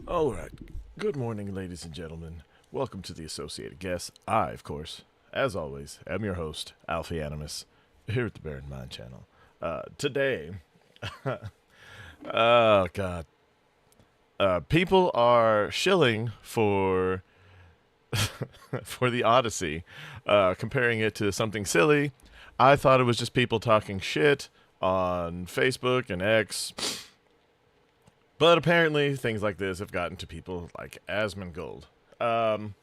All right. Good morning, ladies and gentlemen. Welcome to the Associated Guests. I, of course, as always, am your host, Alfie Animus, here at the Bear in Mind channel. Today, oh god, people are shilling for for the Odyssey, comparing it to something silly. I thought it was just people talking shit on Facebook and X. But apparently, things like this have gotten to people like Asmongold. Then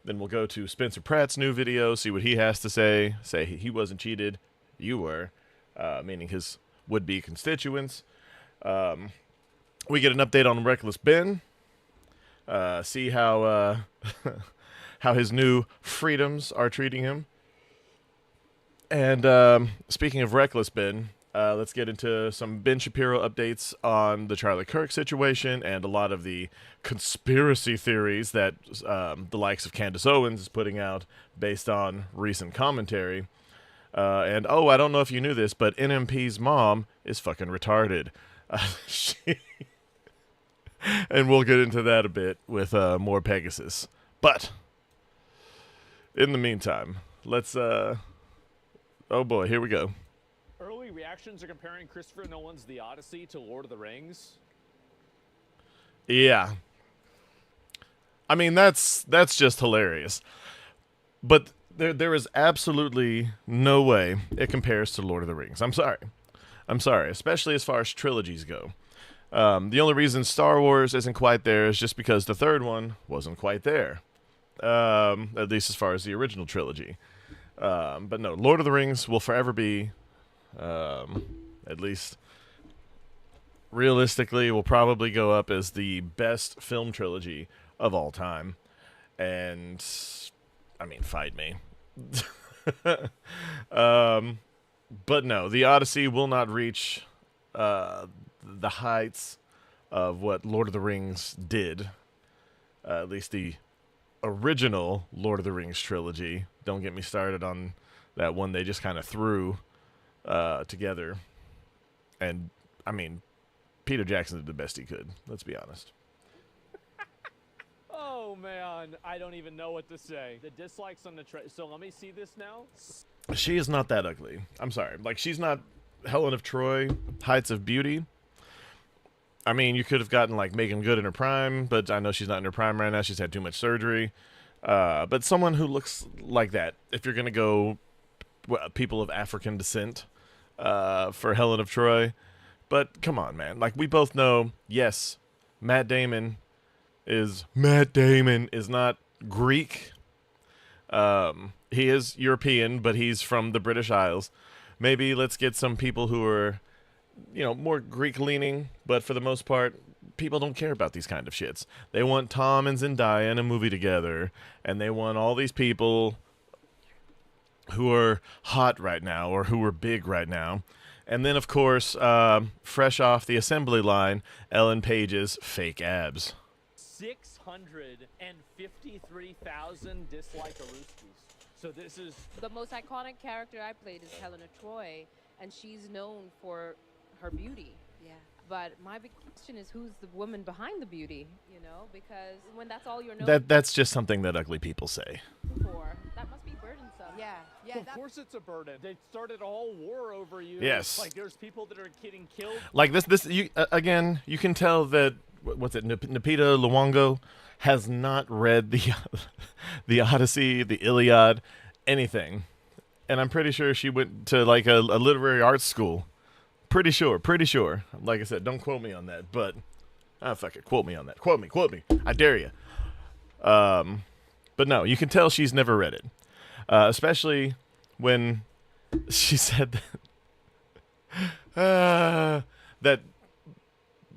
we'll go to Spencer Pratt's new video, see what he has to say. Say he wasn't cheated, you were, meaning his would-be constituents. We get an update on Reckless Ben. See how how his new freedoms are treating him. And speaking of Reckless Ben, let's get into some Ben Shapiro updates on the Charlie Kirk situation and a lot of the conspiracy theories that the likes of Candace Owens is putting out based on recent commentary. And oh, I don't know if you knew this, but NMP's mom is fucking retarded. And we'll get into that a bit with more Pegasus. But in the meantime, let's oh boy, here we go. Early reactions are comparing Christopher Nolan's The Odyssey to Lord of the Rings. Yeah. I mean, that's just hilarious. But there is absolutely no way it compares to Lord of the Rings. I'm sorry, especially as far as trilogies go. The only reason Star Wars isn't quite there is just because the third one wasn't quite there. At least as far as the original trilogy. But no, Lord of the Rings will forever be, at least realistically, will probably go up as the best film trilogy of all time. And, I mean, fight me. But no, the Odyssey will not reach the heights of what Lord of the Rings did. At least the original Lord of the Rings trilogy. Don't get me started on that one they just kind of threw together. And, I mean, Peter Jackson did the best he could. Let's be honest. Oh man, I don't even know what to say. The dislikes on the so let me see this now. She is not that ugly. I'm sorry. Like, she's not Helen of Troy, Heights of Beauty. I mean, you could have gotten, like, Megan Good in her prime, but I know she's not in her prime right now. She's had too much surgery. But someone who looks like that, if you're going to go people of African descent for Helen of Troy. But come on, man. Like, we both know, yes, Matt Damon is not Greek. He is European, but he's from the British Isles. Maybe let's get some people who are, more Greek-leaning, but for the most part, people don't care about these kind of shits. They want Tom and Zendaya in a movie together, and they want all these people who are hot right now or who are big right now. And then, of course, fresh off the assembly line, Ellen Page's fake abs. 653,000 dislike-a-rooskies. So this is... The most iconic character I played is Helena Troy, and she's known for her beauty. Yeah. But my big question is, who's the woman behind the beauty? Because when that's all you're known That's just something that ugly people say. for, that must be burdensome. Yeah. Well, of course it's a burden. They started a whole war over you. Yes. Like, there's people that are getting killed. Like again, you can tell that, what's it, Napita Luongo has not read the Odyssey, the Iliad, anything. And I'm pretty sure she went to, like, a literary arts school. Pretty sure. Like I said, don't quote me on that, but fuck it, quote me on that. Quote me. I dare you. But no, you can tell she's never read it. Especially when she said that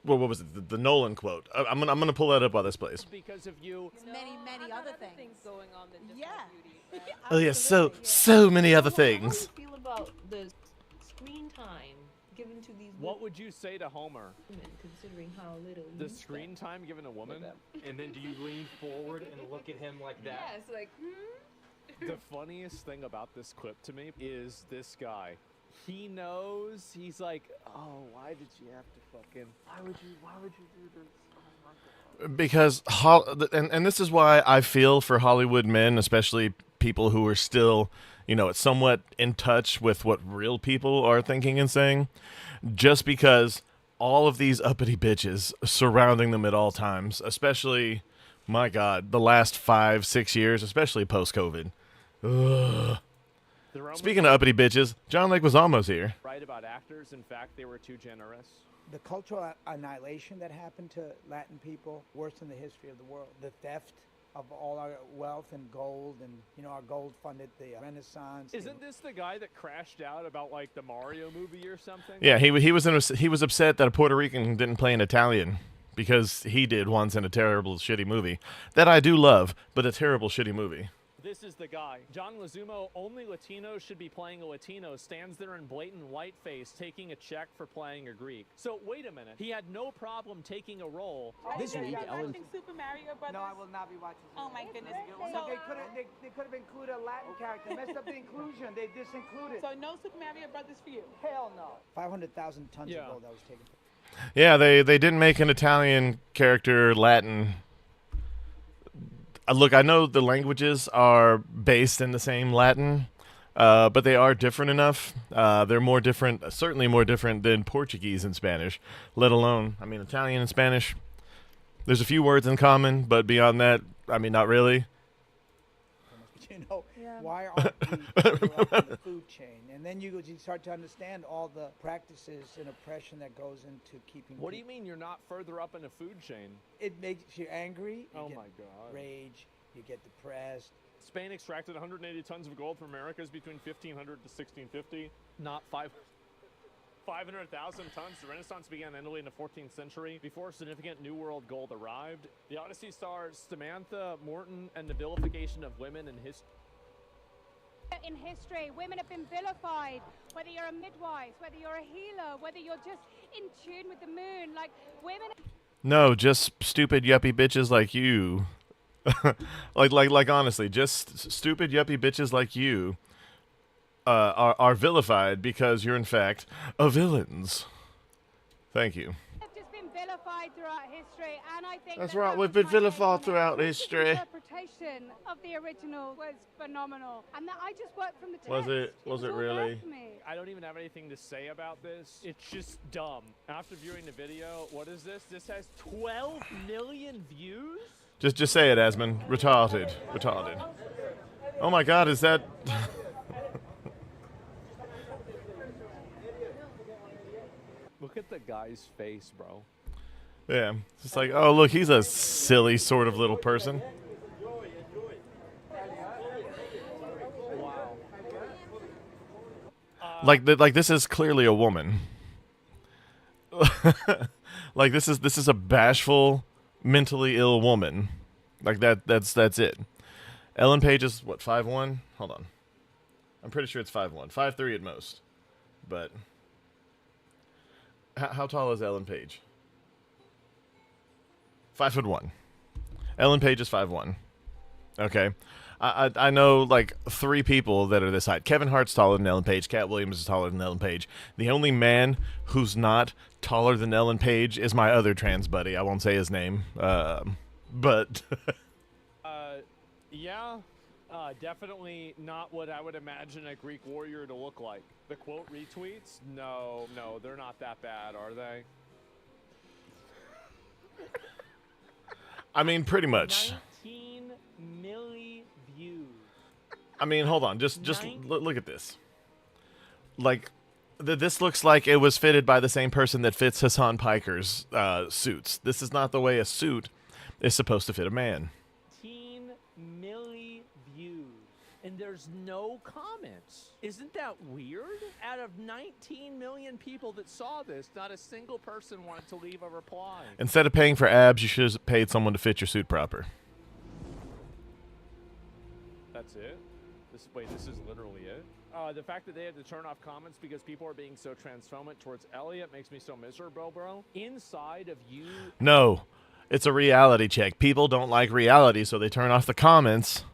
what was it? The Nolan quote. I'm gonna pull that up while this plays. Because of you. Many other things. going on than just Yeah. my beauty. Oh yeah, so many other things. How do you feel about the screen time given to these What would you say to Homer? women, considering how little The you screen spend time given a woman? with them? And then do you lean forward and look at him like that? Yes, like, The funniest thing about this clip to me is this guy. He knows. He's like, oh, why did you have to fucking? Why would you do this? Oh my God. because and this is why I feel for Hollywood men, especially people who are still, somewhat in touch with what real people are thinking and saying, just because all of these uppity bitches surrounding them at all times, especially, my God, the last 5-6 years, especially post-COVID. Ugh. Speaking of uppity bitches, John Leguizamo's here. Right about actors. In fact, they were too generous. The cultural annihilation that happened to Latin people, worse in the history of the world. The theft of all our wealth and gold, and our gold funded the Renaissance. Isn't this the guy that crashed out about like the Mario movie or something? Yeah, he was upset that a Puerto Rican didn't play an Italian because he did once in a terrible shitty movie that I do love, but a terrible shitty movie. This is the guy. John Leguizamo, only Latinos should be playing a Latino, stands there in blatant whiteface taking a check for playing a Greek. So wait a minute. He had no problem taking a role. This week, Ellen. Super Mario Brothers? No, I will not be watching. Oh my goodness. So they could have included a Latin character. Messed up the inclusion. They disincluded. So no Super Mario Brothers for you? Hell no. 500,000 tons of gold that was taken. Yeah, they didn't make an Italian character Latin. Look, I know the languages are based in the same Latin, but they are different enough. They're more different, certainly more different than Portuguese and Spanish, let alone, Italian and Spanish. There's a few words in common, but beyond that, not really. Why aren't we further up in the food chain? And then you start to understand all the practices and oppression that goes into keeping. What do you mean you're not further up in the food chain? It makes you angry. Oh my God. Rage. You get depressed. Spain extracted 180 tons of gold from Americas between 1500 to 1650. Not 500,000 tons. The Renaissance began in Italy in the 14th century before significant New World gold arrived. The Odyssey stars Samantha Morton and the vilification of women in history. In history, women have been vilified, whether you're a midwife, whether you're a healer, whether you're just in tune with the moon, like women. No, just stupid yuppie bitches like you. like honestly, just stupid yuppie bitches like you are vilified because you're in fact a villains. Thank you. Have just been vilified throughout history, and I think that's right. We've been vilified throughout history. The interpretation of the original was phenomenal, and that I just worked from the text. Was it all really? there for me. I don't even have anything to say about this. It's just dumb. After viewing the video, what is this? This has 12 million views? Just say it, Asmund. Retarded. Oh my God, is that? Look at the guy's face, bro. Yeah, it's like, oh look, he's a silly sort of little person. Wow. Like this is clearly a woman. Like this is a bashful, mentally ill woman. Like that's it. Ellen Page is what, 5'1"? Hold on. I'm pretty sure it's 5'1", 5'3" at most. But how tall is Ellen Page? 5'1". Ellen Page is 5'1". Okay. I know like 3 people that are this height. Kevin Hart's taller than Ellen Page. Cat Williams is taller than Ellen Page. The only man who's not taller than Ellen Page is my other trans buddy. I won't say his name. But yeah, definitely not what I would imagine a Greek warrior to look like. The quote retweets? No, they're not that bad, are they? I mean, pretty much. 19 million views. I mean, hold on. Just look at this. Like, this looks like it was fitted by the same person that fits Hassan Piker's suits. This is not the way a suit is supposed to fit a man. 19 million views. And there's no comments. Isn't that weird? Out of 19 million people that saw this, not a single person wanted to leave a reply. Instead of paying for abs, you should have paid someone to fit your suit proper. That's it? Wait, this is literally it? The fact that they had to turn off comments because people are being so transphobic towards Elliot makes me so miserable, bro. Inside of you... No, it's a reality check. People don't like reality, so they turn off the comments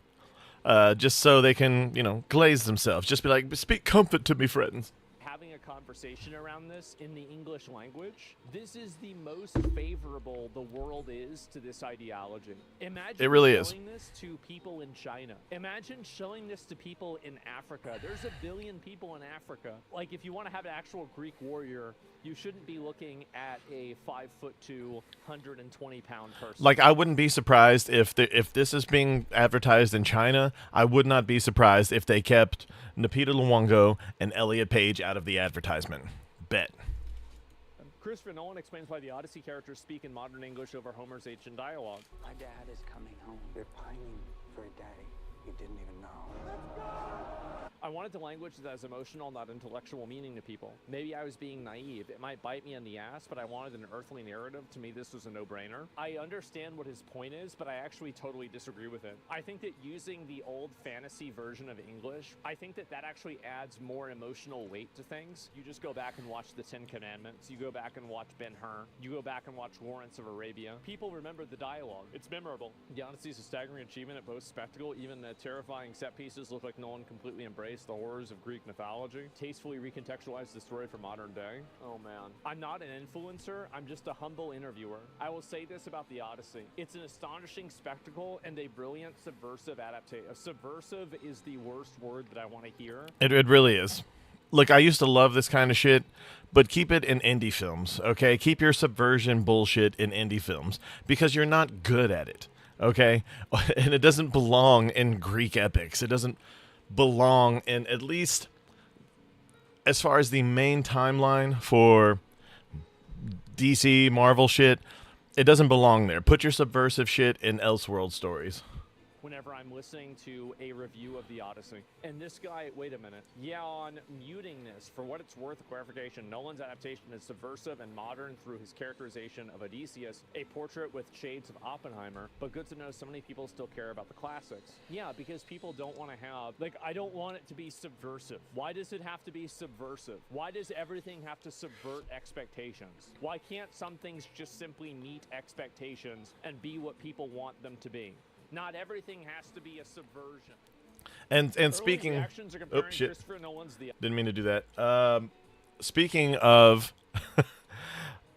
just so they can, glaze themselves. Just be like, speak comfort to me, friends. Having a conversation around this in the English language, this is the most favorable the world is to this ideology. Imagine It really showing this to people in China. Imagine showing this to people in Africa. There's 1 billion people in Africa. Like, if you want to have an actual Greek warrior, you shouldn't be looking at a 5'2", 120-pound person. Like, I wouldn't be surprised if this is being advertised in China. I would not be surprised if they kept Lupita Nyong'o and Elliot Page out of the advertisement. Bet. Christopher Nolan explains why the Odyssey characters speak in modern English over Homer's ancient dialogue. My dad is coming home. They're pining for a daddy you didn't even know. I wanted the language that has emotional, not intellectual meaning to people. Maybe I was being naive. It might bite me in the ass, but I wanted an earthly narrative. To me, this was a no-brainer. I understand what his point is, but I actually totally disagree with it. I think that using the old fantasy version of English, I think that actually adds more emotional weight to things. You just go back and watch the Ten Commandments. You go back and watch Ben-Hur. You go back and watch Lawrence of Arabia. People remember the dialogue. It's memorable. The Odyssey is a staggering achievement at both spectacle. Even the terrifying set pieces look like Nolan completely embraced the horrors of Greek mythology, tastefully recontextualized the story for modern day. Oh man. I'm not an influencer, I'm just a humble interviewer. I will say this about the Odyssey. It's an astonishing spectacle and a brilliant subversive adaptation. Subversive is the worst word that I want to hear. It really is. Look, I used to love this kind of shit, but keep it in indie films, okay? Keep your subversion bullshit in indie films, because you're not good at it, okay? And it doesn't belong in Greek epics. It doesn't belong in, at least as far as the main timeline for DC Marvel shit, it doesn't belong there. Put your subversive shit in Elseworld stories. Whenever I'm listening to a review of the Odyssey. And this guy, wait a minute. Yeah, on muting this, for what it's worth, clarification, Nolan's adaptation is subversive and modern through his characterization of Odysseus, a portrait with shades of Oppenheimer, but good to know so many people still care about the classics. Yeah, because people don't want to have, like, I don't want it to be subversive. Why does it have to be subversive? Why does everything have to subvert expectations? Why can't some things just simply meet expectations and be what people want them to be? Not everything has to be a subversion. And speaking, oh shit, The didn't mean to do that. Speaking of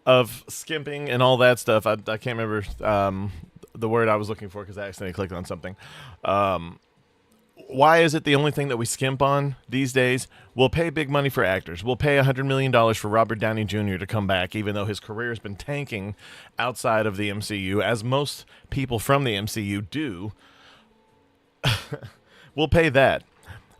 of skimping and all that stuff, I can't remember the word I was looking for because I accidentally clicked on something. Why is it the only thing that we skimp on these days? We'll pay big money for actors. We'll pay $100 million for Robert Downey Jr. to come back, even though his career has been tanking outside of the MCU, as most people from the MCU do. We'll pay that.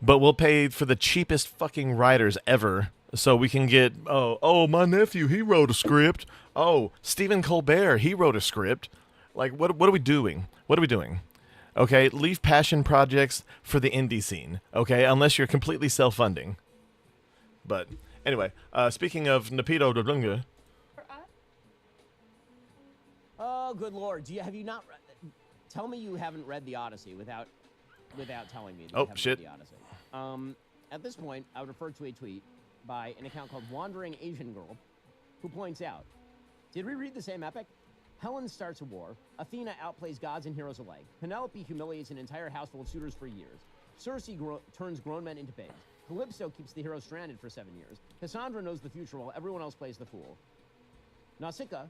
But we'll pay for the cheapest fucking writers ever so we can get, oh, my nephew, he wrote a script. Oh, Stephen Colbert, he wrote a script. Like, what are we doing? What are we doing? Okay, leave passion projects for the indie scene, okay, unless you're completely self-funding. But anyway, speaking of Lupita Nyong'o. Oh, good lord! Have you not? Tell me you haven't read the Odyssey without telling me. That you haven't read the Odyssey. At this point, I would refer to a tweet by an account called Wandering Asian Girl, who points out, "Did we read the same epic? Helen starts a war, Athena outplays gods and heroes alike, Penelope humiliates an entire house full of suitors for years, Circe turns grown men into babes, Calypso keeps the hero stranded for 7 years, Cassandra knows the future while everyone else plays the fool, Nausicaa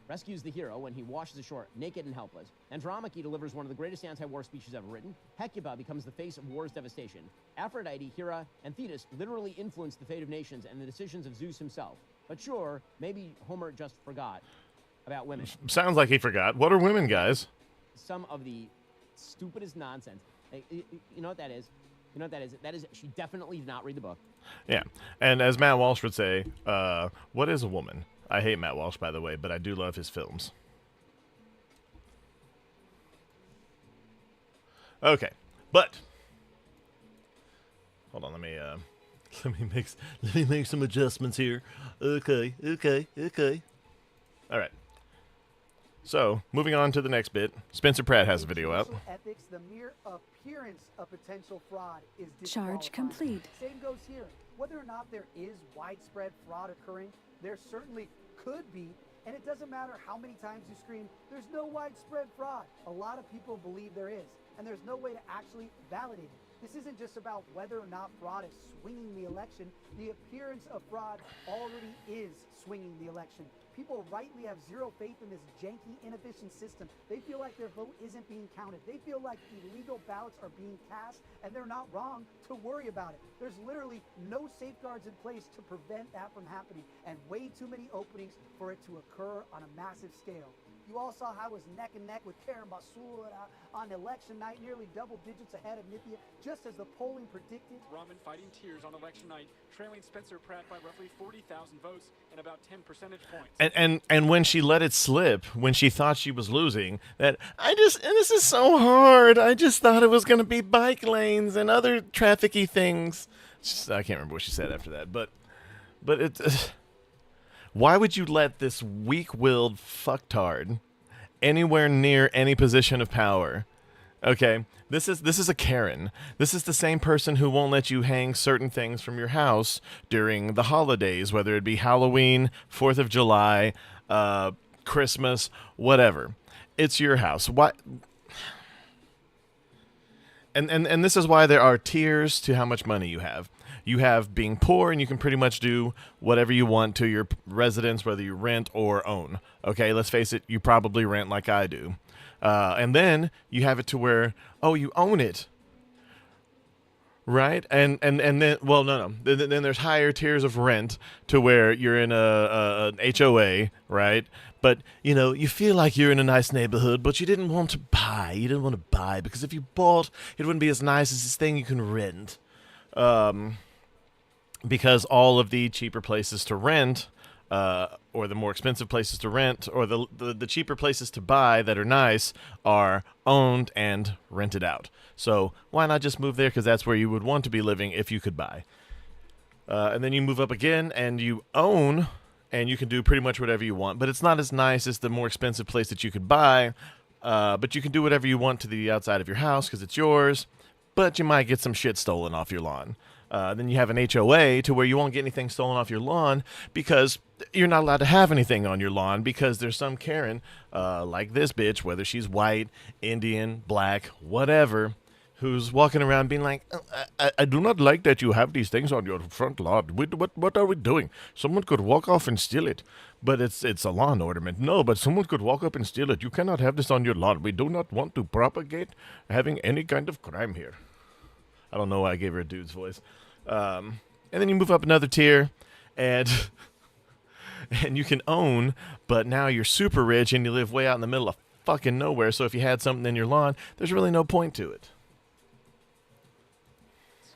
rescues the hero when he washes ashore naked and helpless, Andromache delivers one of the greatest anti-war speeches ever written, Hecuba becomes the face of war's devastation, Aphrodite, Hera, and Thetis literally influence the fate of nations and the decisions of Zeus himself. But sure, maybe Homer just forgot about women." Sounds like he forgot. What are women, guys? Some of the stupidest nonsense. You know what that is? You know what that is? That is, she definitely did not read the book. Yeah. And as Matt Walsh would say, what is a woman? I hate Matt Walsh, by the way, but I do love his films. Okay. But hold on, let me make some adjustments here. Okay. All right. So, moving on to the next bit, Spencer Pratt has a video out. Ethics, the mere appearance of potential fraud is Charge complete. Same goes here. Whether or not there is widespread fraud occurring, there certainly could be, and it doesn't matter how many times you scream, "There's no widespread fraud." A lot of people believe there is, and there's no way to actually validate it. This isn't just about whether or not fraud is swinging the election. The appearance of fraud already is swinging the election. People rightly have zero faith in this janky, inefficient system. They feel like their vote isn't being counted. They feel like illegal ballots are being cast, and they're not wrong to worry about it. There's literally no safeguards in place to prevent that from happening, and way too many openings for it to occur on a massive scale. You all saw how I was neck and neck with Karen Basul on election night, nearly double digits ahead of Nithya, just as the polling predicted. Rahman fighting tears on election night, trailing Spencer Pratt by roughly 40,000 votes and about 10 percentage points. And when she let it slip, when she thought she was losing, and this is so hard. I just thought it was going to be bike lanes and other trafficky things. I can't remember what she said after that, but it. Why would you let this weak-willed fucktard anywhere near any position of power? Okay, this is a Karen. This is the same person who won't let you hang certain things from your house during the holidays, whether it be Halloween, 4th of July, Christmas, whatever. It's your house. Why? And this is why there are tiers to how much money you have. You have being poor, and you can pretty much do whatever you want to your residence, whether you rent or own. Okay, let's face it, you probably rent like I do. And then you have it to where, oh, you own it. Right? And then, well, no. Then there's higher tiers of rent to where you're in an HOA, right? But, you know, you feel like you're in a nice neighborhood, but you didn't want to buy. You didn't want to buy because if you bought, it wouldn't be as nice as this thing you can rent. Because all of the cheaper places to rent, or the more expensive places to rent, or the cheaper places to buy that are nice are owned and rented out. So why not just move there? Because that's where you would want to be living if you could buy. And then you move up again and you own, and you can do pretty much whatever you want. But it's not as nice as the more expensive place that you could buy. But you can do whatever you want to the outside of your house because it's yours. But you might get some shit stolen off your lawn. Then you have an HOA to where you won't get anything stolen off your lawn because you're not allowed to have anything on your lawn because there's some Karen, like this bitch, whether she's white, Indian, black, whatever, who's walking around being like, I do not like that you have these things on your front lawn. What are we doing? Someone could walk off and steal it. But it's a lawn ornament. No, but someone could walk up and steal it. You cannot have this on your lawn. We do not want to propagate having any kind of crime here. I don't know why I gave her a dude's voice. And then you move up another tier, and you can own, but now you're super rich and you live way out in the middle of fucking nowhere. So if you had something in your lawn, there's really no point to it.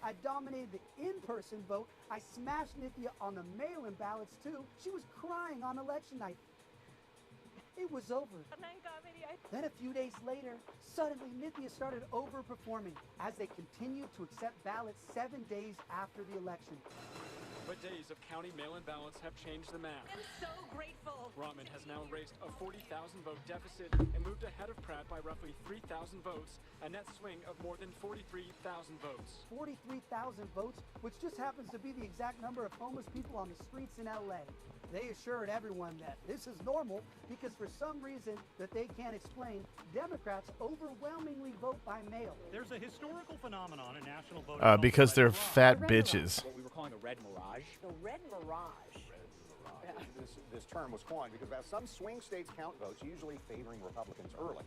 I dominated the in-person vote. I smashed Nithya on the mail-in ballots too. She was crying on election night. It was over. Then a few days later, suddenly Nithya started overperforming as they continued to accept ballots 7 days after the election. But days of county mail-in ballots have changed the map. I'm so grateful. Rahman has now erased a 40,000 vote deficit and moved ahead of Pratt by roughly 3,000 votes, a net swing of more than 43,000 votes. 43,000 votes, which just happens to be the exact number of homeless people on the streets in LA. They assured everyone that this is normal because for some reason that they can't explain, Democrats overwhelmingly vote by mail. There's a historical phenomenon in national voting. Because they're fat bitches. What we were calling a red mirage. The red mirage. Yeah. This term was coined because some swing states count votes, usually favoring Republicans early.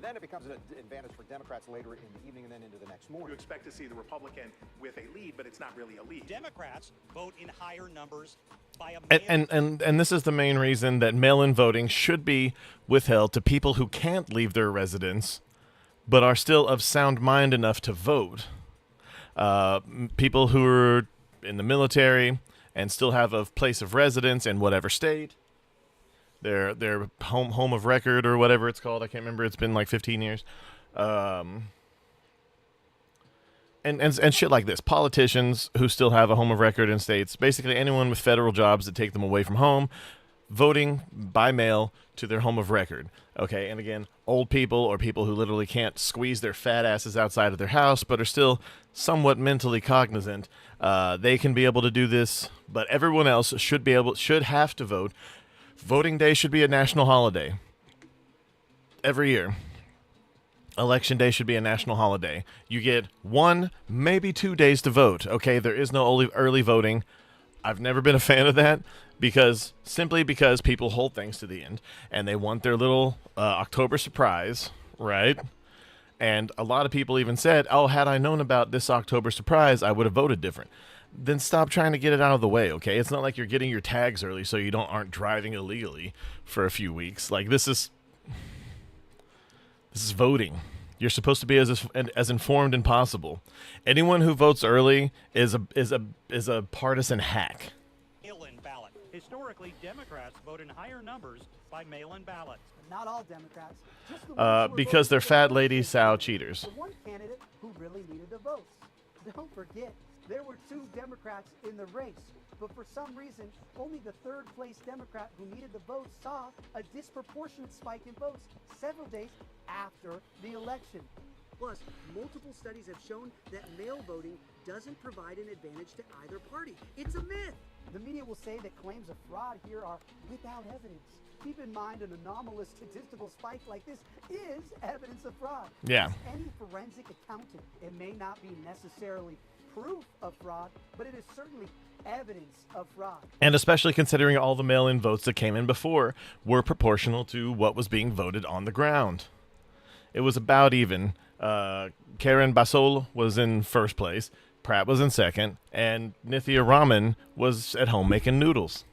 Then it becomes an advantage for Democrats later in the evening and then into the next morning. You expect to see the Republican with a lead, but it's not really a lead. Democrats vote in higher numbers by a and this is the main reason that mail-in voting should be withheld to people who can't leave their residence but are still of sound mind enough to vote. People who are in the military and still have a place of residence in whatever state. Their home of record or whatever it's called. I can't remember. It's been like 15 years. And shit like this. Politicians who still have a home of record in states. Basically anyone with federal jobs that take them away from home. Voting by mail to their home of record. Okay, and again, old people or people who literally can't squeeze their fat asses outside of their house but are still somewhat mentally cognizant. They can be able to do this, but everyone else should have to vote. Voting day should be a national holiday every year. Election day should be a national holiday. You get 1, maybe 2 days to vote. Okay, there is no early voting. I've never been a fan of that simply because people hold things to the end and they want their little October surprise, right? And a lot of people even said, oh, had I known about this October surprise, I would have voted different. Then stop trying to get it out of the way, okay? It's not like you're getting your tags early so you aren't driving illegally for a few weeks. Like, this is voting. You're supposed to be as informed as possible. Anyone who votes early is a partisan hack. Mail-in ballot. Historically, Democrats vote in higher numbers by mail-in ballots. Not all Democrats. Just the ones who were Because they're voting for fat the lady first sow candidate, cheaters. the one candidate who really needed the votes. Don't forget, there were 2 Democrats in the race, but for some reason, only the third-place Democrat who needed the votes saw a disproportionate spike in votes several days after the election. Plus, multiple studies have shown that mail voting doesn't provide an advantage to either party. It's a myth. The media will say that claims of fraud here are without evidence. Keep in mind, an anomalous statistical spike like this is evidence of fraud. Yeah. As any forensic accountant, it may not be necessarily proof of fraud, but it is certainly evidence of fraud. And especially considering all the mail-in votes that came in before were proportional to what was being voted on the ground. It was about even. Karen Basol was in first place, Pratt was in second, and Nithya Raman was at home making noodles.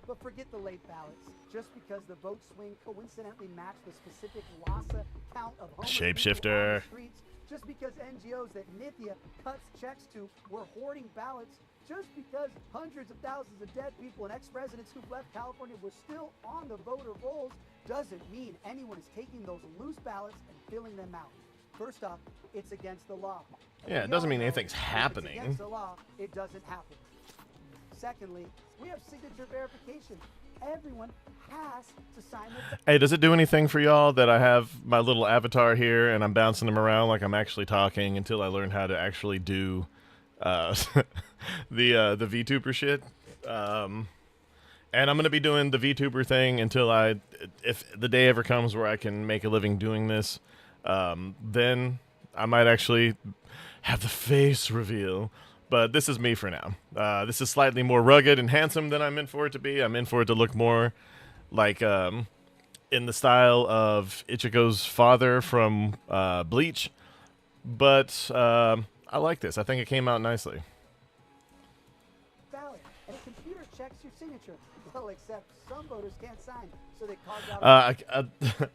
But forget the late ballots. Just because the vote swing coincidentally matched the specific Lhasa count of homeless people on the streets, just because NGOs that Nithya cuts checks to were hoarding ballots, just because hundreds of thousands of dead people and ex-residents who've left California were still on the voter rolls, doesn't mean anyone is taking those loose ballots and filling them out. First off, it's against the law. Yeah, it doesn't mean anything's happening. If it's against the law, it doesn't happen. Secondly, we have signature verification. Everyone has to sign the... Hey, does it do anything for y'all that I have my little avatar here and I'm bouncing them around like I'm actually talking until I learn how to actually do the VTuber shit? And I'm going to be doing the VTuber thing until if the day ever comes where I can make a living doing this, then I might actually have the face reveal. But this is me for now. This is slightly more rugged and handsome than I'm in for it to be. I'm in for it to look more like in the style of Ichigo's father from Bleach. But I like this. I think it came out nicely. Ballot, and a computer checks your signature. Well, except some voters can't sign, so they carved out...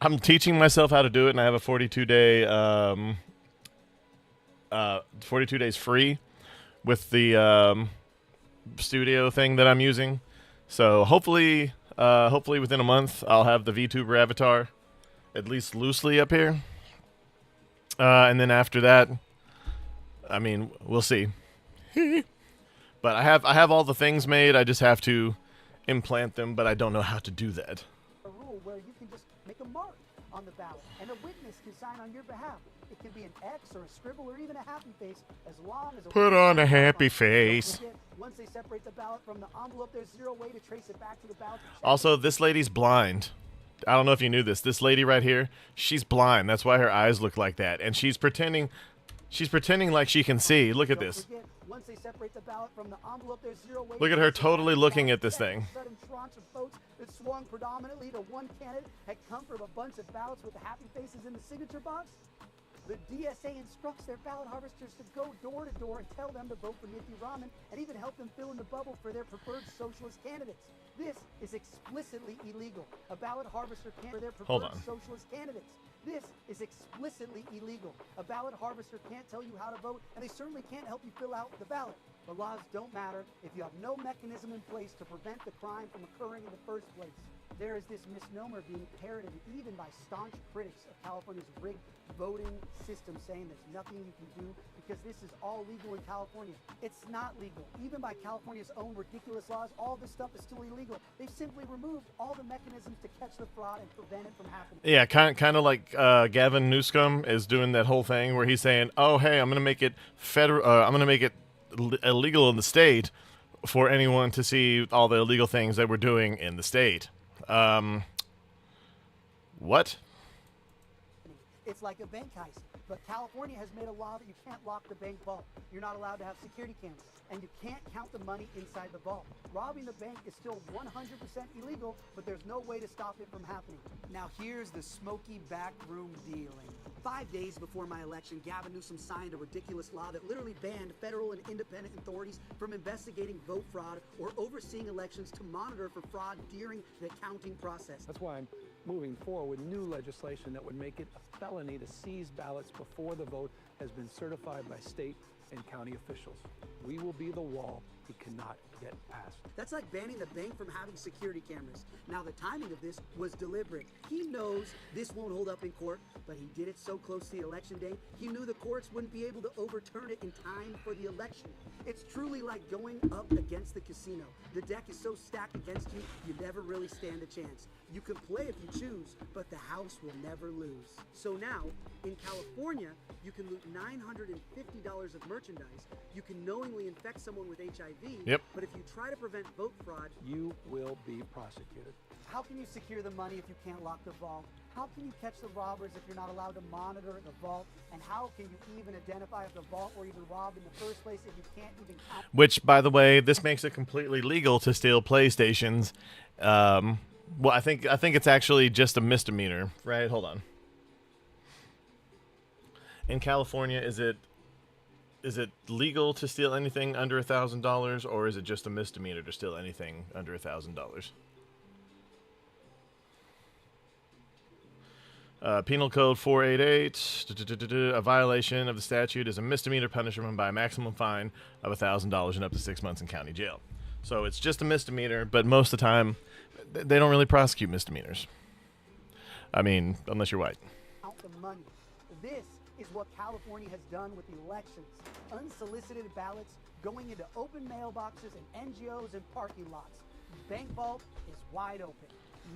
I'm teaching myself how to do it, and I have a 42-day 42 days free with the studio thing that I'm using. So hopefully within a month I'll have the VTuber avatar at least loosely up here. And then after that, I mean, we'll see. But I have all the things made. I just have to implant them, but I don't know how to do that. A rule where you can just make a mark on the ballot, and a witness can sign on your behalf. It can be an X or a scribble or even a happy face, as long as put on a happy face. Once they separate the ballot from the envelope, there's zero way to trace it back to the ballot. Also, this lady's blind. I don't know if you knew this. This lady right here, she's blind. That's why her eyes look like that, and she's pretending like she can see. Look at this. Once they separate the ballot from the envelope, there's zero way. Look at her totally looking at this thing. Sudden tranche of votes that swung predominantly to one candidate had come from a bunch of ballots with the happy faces in the signature box. The DSA instructs their ballot harvesters to go door to door and tell them to vote for Nithya Raman and even help them fill in the bubble for their preferred socialist candidates. This is explicitly illegal. A ballot harvester can't for their preferred socialist candidates. This is explicitly illegal. A ballot harvester can't tell you how to vote, and they certainly can't help you fill out the ballot. The laws don't matter if you have no mechanism in place to prevent the crime from occurring in the first place. There is this misnomer being parroted even by staunch critics of California's rigged voting system, saying there's nothing you can do because this is all legal in California. It's not legal. Even by California's own ridiculous laws, all this stuff is still illegal. They've simply removed all the mechanisms to catch the fraud and prevent it from happening. Yeah, kind of like Gavin Newsom is doing that whole thing where he's saying, "Oh, hey, I'm going to make it federal. I'm going to make it illegal in the state for anyone to see all the illegal things that we're doing in the state." What? It's like a bank heist. But California has made a law that you can't lock the bank vault. You're not allowed to have security cameras. And you can't count the money inside the vault. Robbing the bank is still 100% illegal, but there's no way to stop it from happening. Now here's the smoky backroom dealing. 5 days before my election, Gavin Newsom signed a ridiculous law that literally banned federal and independent authorities from investigating vote fraud or overseeing elections to monitor for fraud during the counting process. That's why I'm moving forward with new legislation that would make it a felony to seize ballots before the vote has been certified by state and county officials. We will be the wall he cannot get past. That's like banning the bank from having security cameras. Now, the timing of this was deliberate. He knows this won't hold up in court, but he did it so close to the election day, he knew the courts wouldn't be able to overturn it in time for the election. It's truly like going up against the casino. The deck is so stacked against you, you never really stand a chance. You can play if you choose, but the house will never lose. So now, in California, you can loot $950 of merchandise. You can knowingly infect someone with HIV. Yep. But if you try to prevent vote fraud, you will be prosecuted. How can you secure the money if you can't lock the vault? How can you catch the robbers if you're not allowed to monitor the vault? And how can you even identify if the vault were even robbed in the first place if you can't even count? Which, by the way, this makes it completely legal to steal PlayStations. Well, I think it's actually just a misdemeanor, right? Hold on. In California, is it legal to steal anything under $1,000, or is it just a misdemeanor to steal anything under $1,000? Penal Code 488, a violation of the statute is a misdemeanor punishment by a maximum fine of $1,000 and up to 6 months in county jail. So it's just a misdemeanor, but most of the time, they don't really prosecute misdemeanors. I mean, unless you're white. Count the money. This is what California has done with elections. Unsolicited ballots going into open mailboxes and NGOs and parking lots. Bank vault is wide open.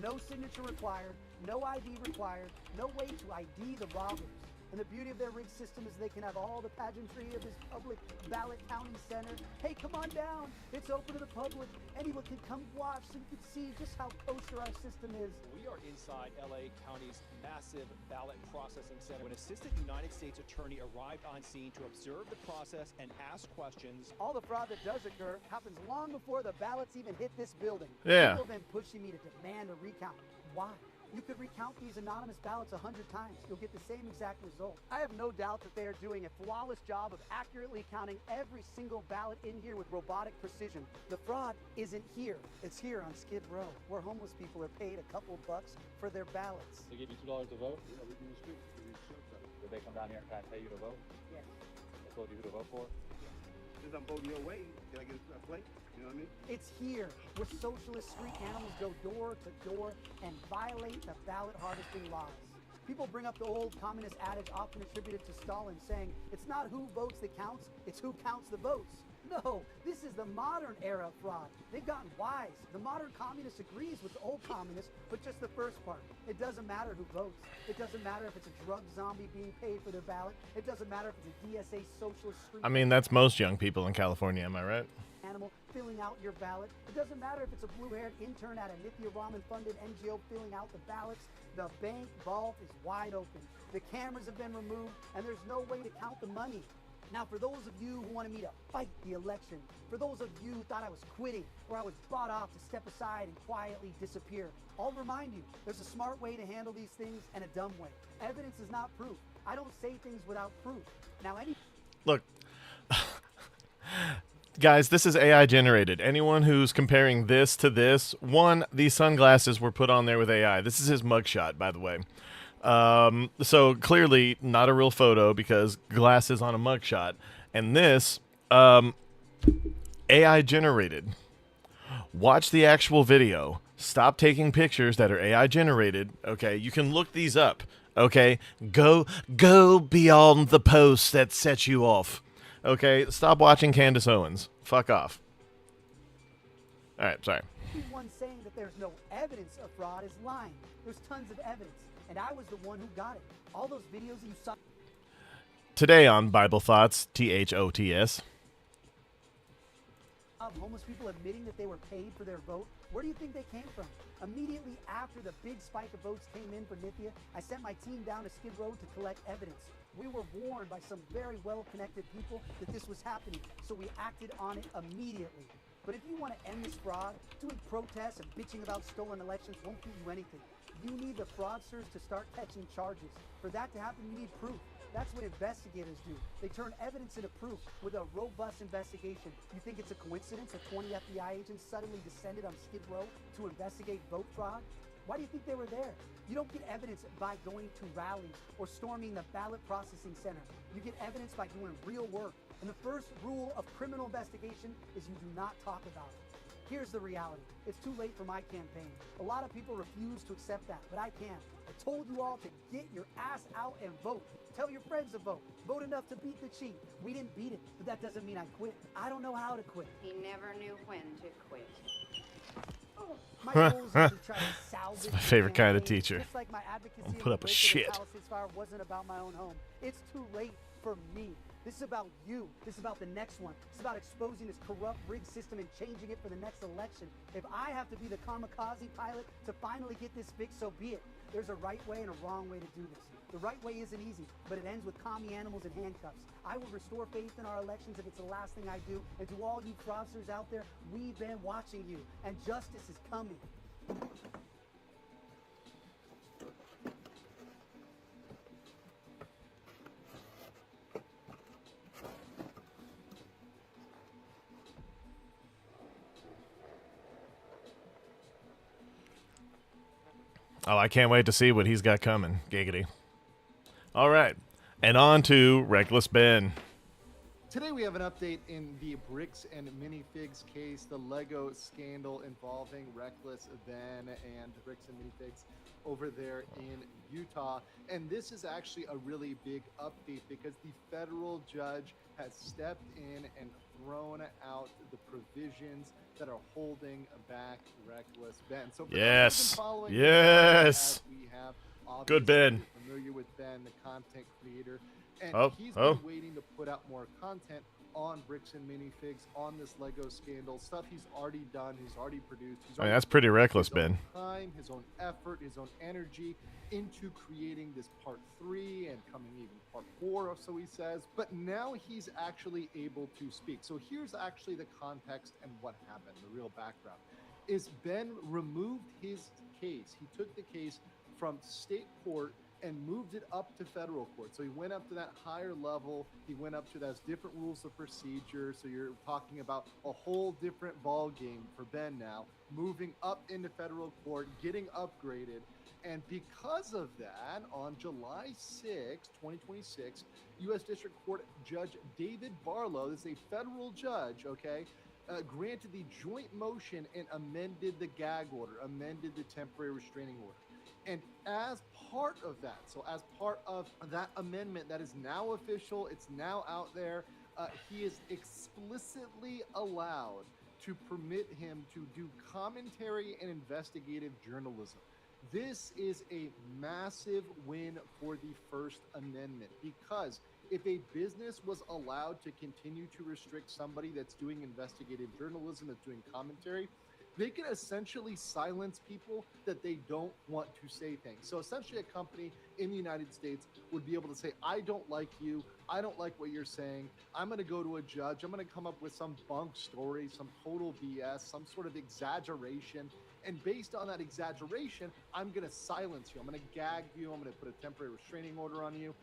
No signature required, no ID required, no way to ID the robbers. And the beauty of their rigged system is they can have all the pageantry of this public ballot counting center. Hey, come on down. It's open to the public. Anyone can come watch so you can see just how kosher our system is. We are inside LA County's massive ballot processing center when Assistant United States Attorney arrived on scene to observe the process and ask questions. All the fraud that does occur happens long before the ballots even hit this building. Yeah. People have been pushing me to demand a recount. Why? You could recount these anonymous ballots 100 times. You'll get the same exact result. I have no doubt that they are doing a flawless job of accurately counting every single ballot in here with robotic precision. The fraud isn't here. It's here on Skid Row, where homeless people are paid a couple bucks for their ballots. They give you $2 to vote? Yeah, we can speak. Did they come down here and try to pay you to vote? Yes. They told you who to vote for? Since I'm voting your way, can I get a plate? You know what I mean? It's here, where socialist street animals go door to door and violate the ballot harvesting laws. People bring up the old communist adage often attributed to Stalin saying, it's not who votes that counts, it's who counts the votes. No, this is the modern era of fraud. They've gotten wise. The modern communist agrees with the old communist, but just the first part. It doesn't matter who votes. It doesn't matter if it's a drug zombie being paid for their ballot. It doesn't matter if it's a DSA socialist street. I mean, that's most young people in California, am I right? Animal filling out your ballot. It doesn't matter if it's a blue-haired intern at a Nithya Raman-funded NGO filling out the ballots. The bank vault is wide open. The cameras have been removed, and there's no way to count the money. Now, for those of you who wanted me to fight the election, for those of you who thought I was quitting or I was bought off to step aside and quietly disappear, I'll remind you, there's a smart way to handle these things and a dumb way. Evidence is not proof. I don't say things without proof. Now, Look, guys, this is AI generated. Anyone who's comparing this to this, one, these sunglasses were put on there with AI. This is his mugshot, by the way. So clearly not a real photo because glasses on a mugshot. And this, AI generated. Watch the actual video. Stop taking pictures that are AI generated. Okay, you can look these up. Okay, go beyond the post that sets you off. Okay, stop watching Candace Owens. Fuck off. All right, sorry. Anyone saying that there's no evidence of fraud is lying. There's tons of evidence. And I was the one who got it. All those videos you saw. Today on Bible Thoughts, THOTS. Of homeless people admitting that they were paid for their vote. Where do you think they came from? Immediately after the big spike of votes came in for Nithya, I sent my team down to Skid Row to collect evidence. We were warned by some very well-connected people that this was happening, so we acted on it immediately. But if you want to end this fraud, doing protests and bitching about stolen elections won't get you anything. You need the fraudsters to start catching charges. For that to happen, you need proof. That's what investigators do. They turn evidence into proof with a robust investigation. You think it's a coincidence that 20 FBI agents suddenly descended on Skid Row to investigate vote fraud? Why do you think they were there? You don't get evidence by going to rallies or storming the ballot processing center. You get evidence by doing real work. And the first rule of criminal investigation is you do not talk about it. Here's the reality. It's too late for my campaign. A lot of people refuse to accept that, but I can. I told you all to get your ass out and vote. Tell your friends to vote. Vote enough to beat the cheat. We didn't beat it, but that doesn't mean I quit. I don't know how to quit. He never knew when to quit. My goal is to try to salvage It's my favorite the kind of campaign, teacher. Just like my advocacy I'll in put the up with wake of the shit. Palisades fire wasn't about my own home. It's too late for me. This is about you. This is about the next one. It's about exposing this corrupt, rigged system and changing it for the next election. If I have to be the kamikaze pilot to finally get this fixed, so be it. There's a right way and a wrong way to do this. The right way isn't easy, but it ends with commie animals and handcuffs. I will restore faith in our elections if it's the last thing I do. And to all you fraudsters out there, we've been watching you, and justice is coming. Oh, I can't wait to see what he's got coming. Giggity. All right. And on to Reckless Ben. Today we have an update in the bricks and minifigs case, the Lego scandal involving Reckless Ben and bricks and minifigs over there in Utah. And this is actually a really big update because the federal judge has stepped in and thrown out the provisions that are holding back Reckless Ben. So for Yes. following Yes. we have Good Ben. familiar with Ben, the content creator, and Oh, he's oh. been waiting to put out more content on bricks and minifigs, on this Lego scandal, stuff he's already done, he's already produced. He's I mean, already that's pretty put reckless, his own Ben. Time, his own effort, his own energy into creating this part 3 and coming even part 4, or so he says. But now he's actually able to speak. So here's actually the context and what happened, the real background. Is Ben removed his case. He took the case from state court and moved it up to federal court. So he went up to that higher level. He went up to those different rules of procedure. So you're talking about a whole different ball game for Ben now, moving up into federal court, getting upgraded. And because of that, on July 6, 2026, U.S. District Court Judge David Barlow, this is a federal judge, okay, granted the joint motion and amended the gag order, amended the temporary restraining order. And as part of that, so as part of that amendment that is now official, it's now out there, he is explicitly allowed to permit him to do commentary and investigative journalism. This is a massive win for the First Amendment, because if a business was allowed to continue to restrict somebody that's doing investigative journalism, that's doing commentary, they can essentially silence people that they don't want to say things. So essentially a company in the United States would be able to say, I don't like you, I don't like what you're saying, I'm gonna go to a judge, I'm gonna come up with some bunk story, some total BS, some sort of exaggeration, and based on that exaggeration, I'm gonna silence you, I'm gonna gag you, I'm gonna put a temporary restraining order on you,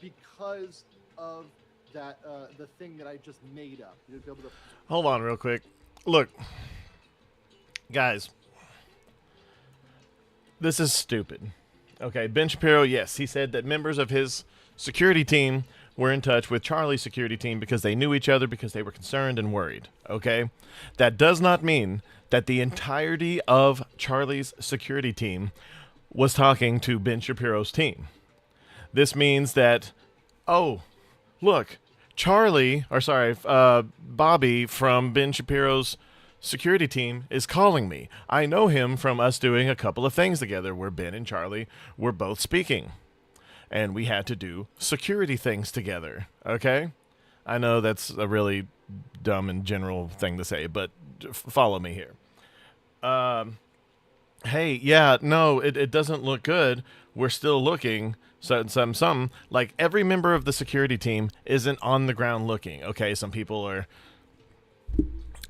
because of that, the thing that I just made up. You'll be able to... Hold on real quick. Look, guys, this is stupid. Okay, Ben Shapiro, yes, he said that members of his security team were in touch with Charlie's security team because they knew each other, because they were concerned and worried. Okay, that does not mean that the entirety of Charlie's security team was talking to Ben Shapiro's team. This means that, oh, look, Bobby from Ben Shapiro's security team is calling me. I know him from us doing a couple of things together where Ben and Charlie were both speaking. And we had to do security things together, okay? I know that's a really dumb and general thing to say, but follow me here. Hey, yeah, no, it doesn't look good. We're still looking. Some like every member of the security team isn't on the ground looking. Okay, some people are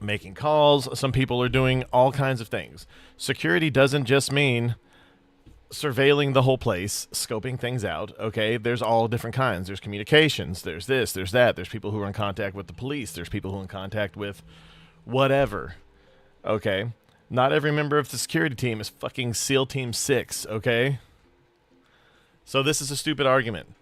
making calls. Some people are doing all kinds of things. Security doesn't just mean surveilling the whole place, scoping things out. Okay, there's all different kinds. There's communications. There's this. There's that. There's people who are in contact with the police. There's people who are in contact with whatever. Okay, not every member of the security team is fucking SEAL Team 6. Okay, so this is a stupid argument.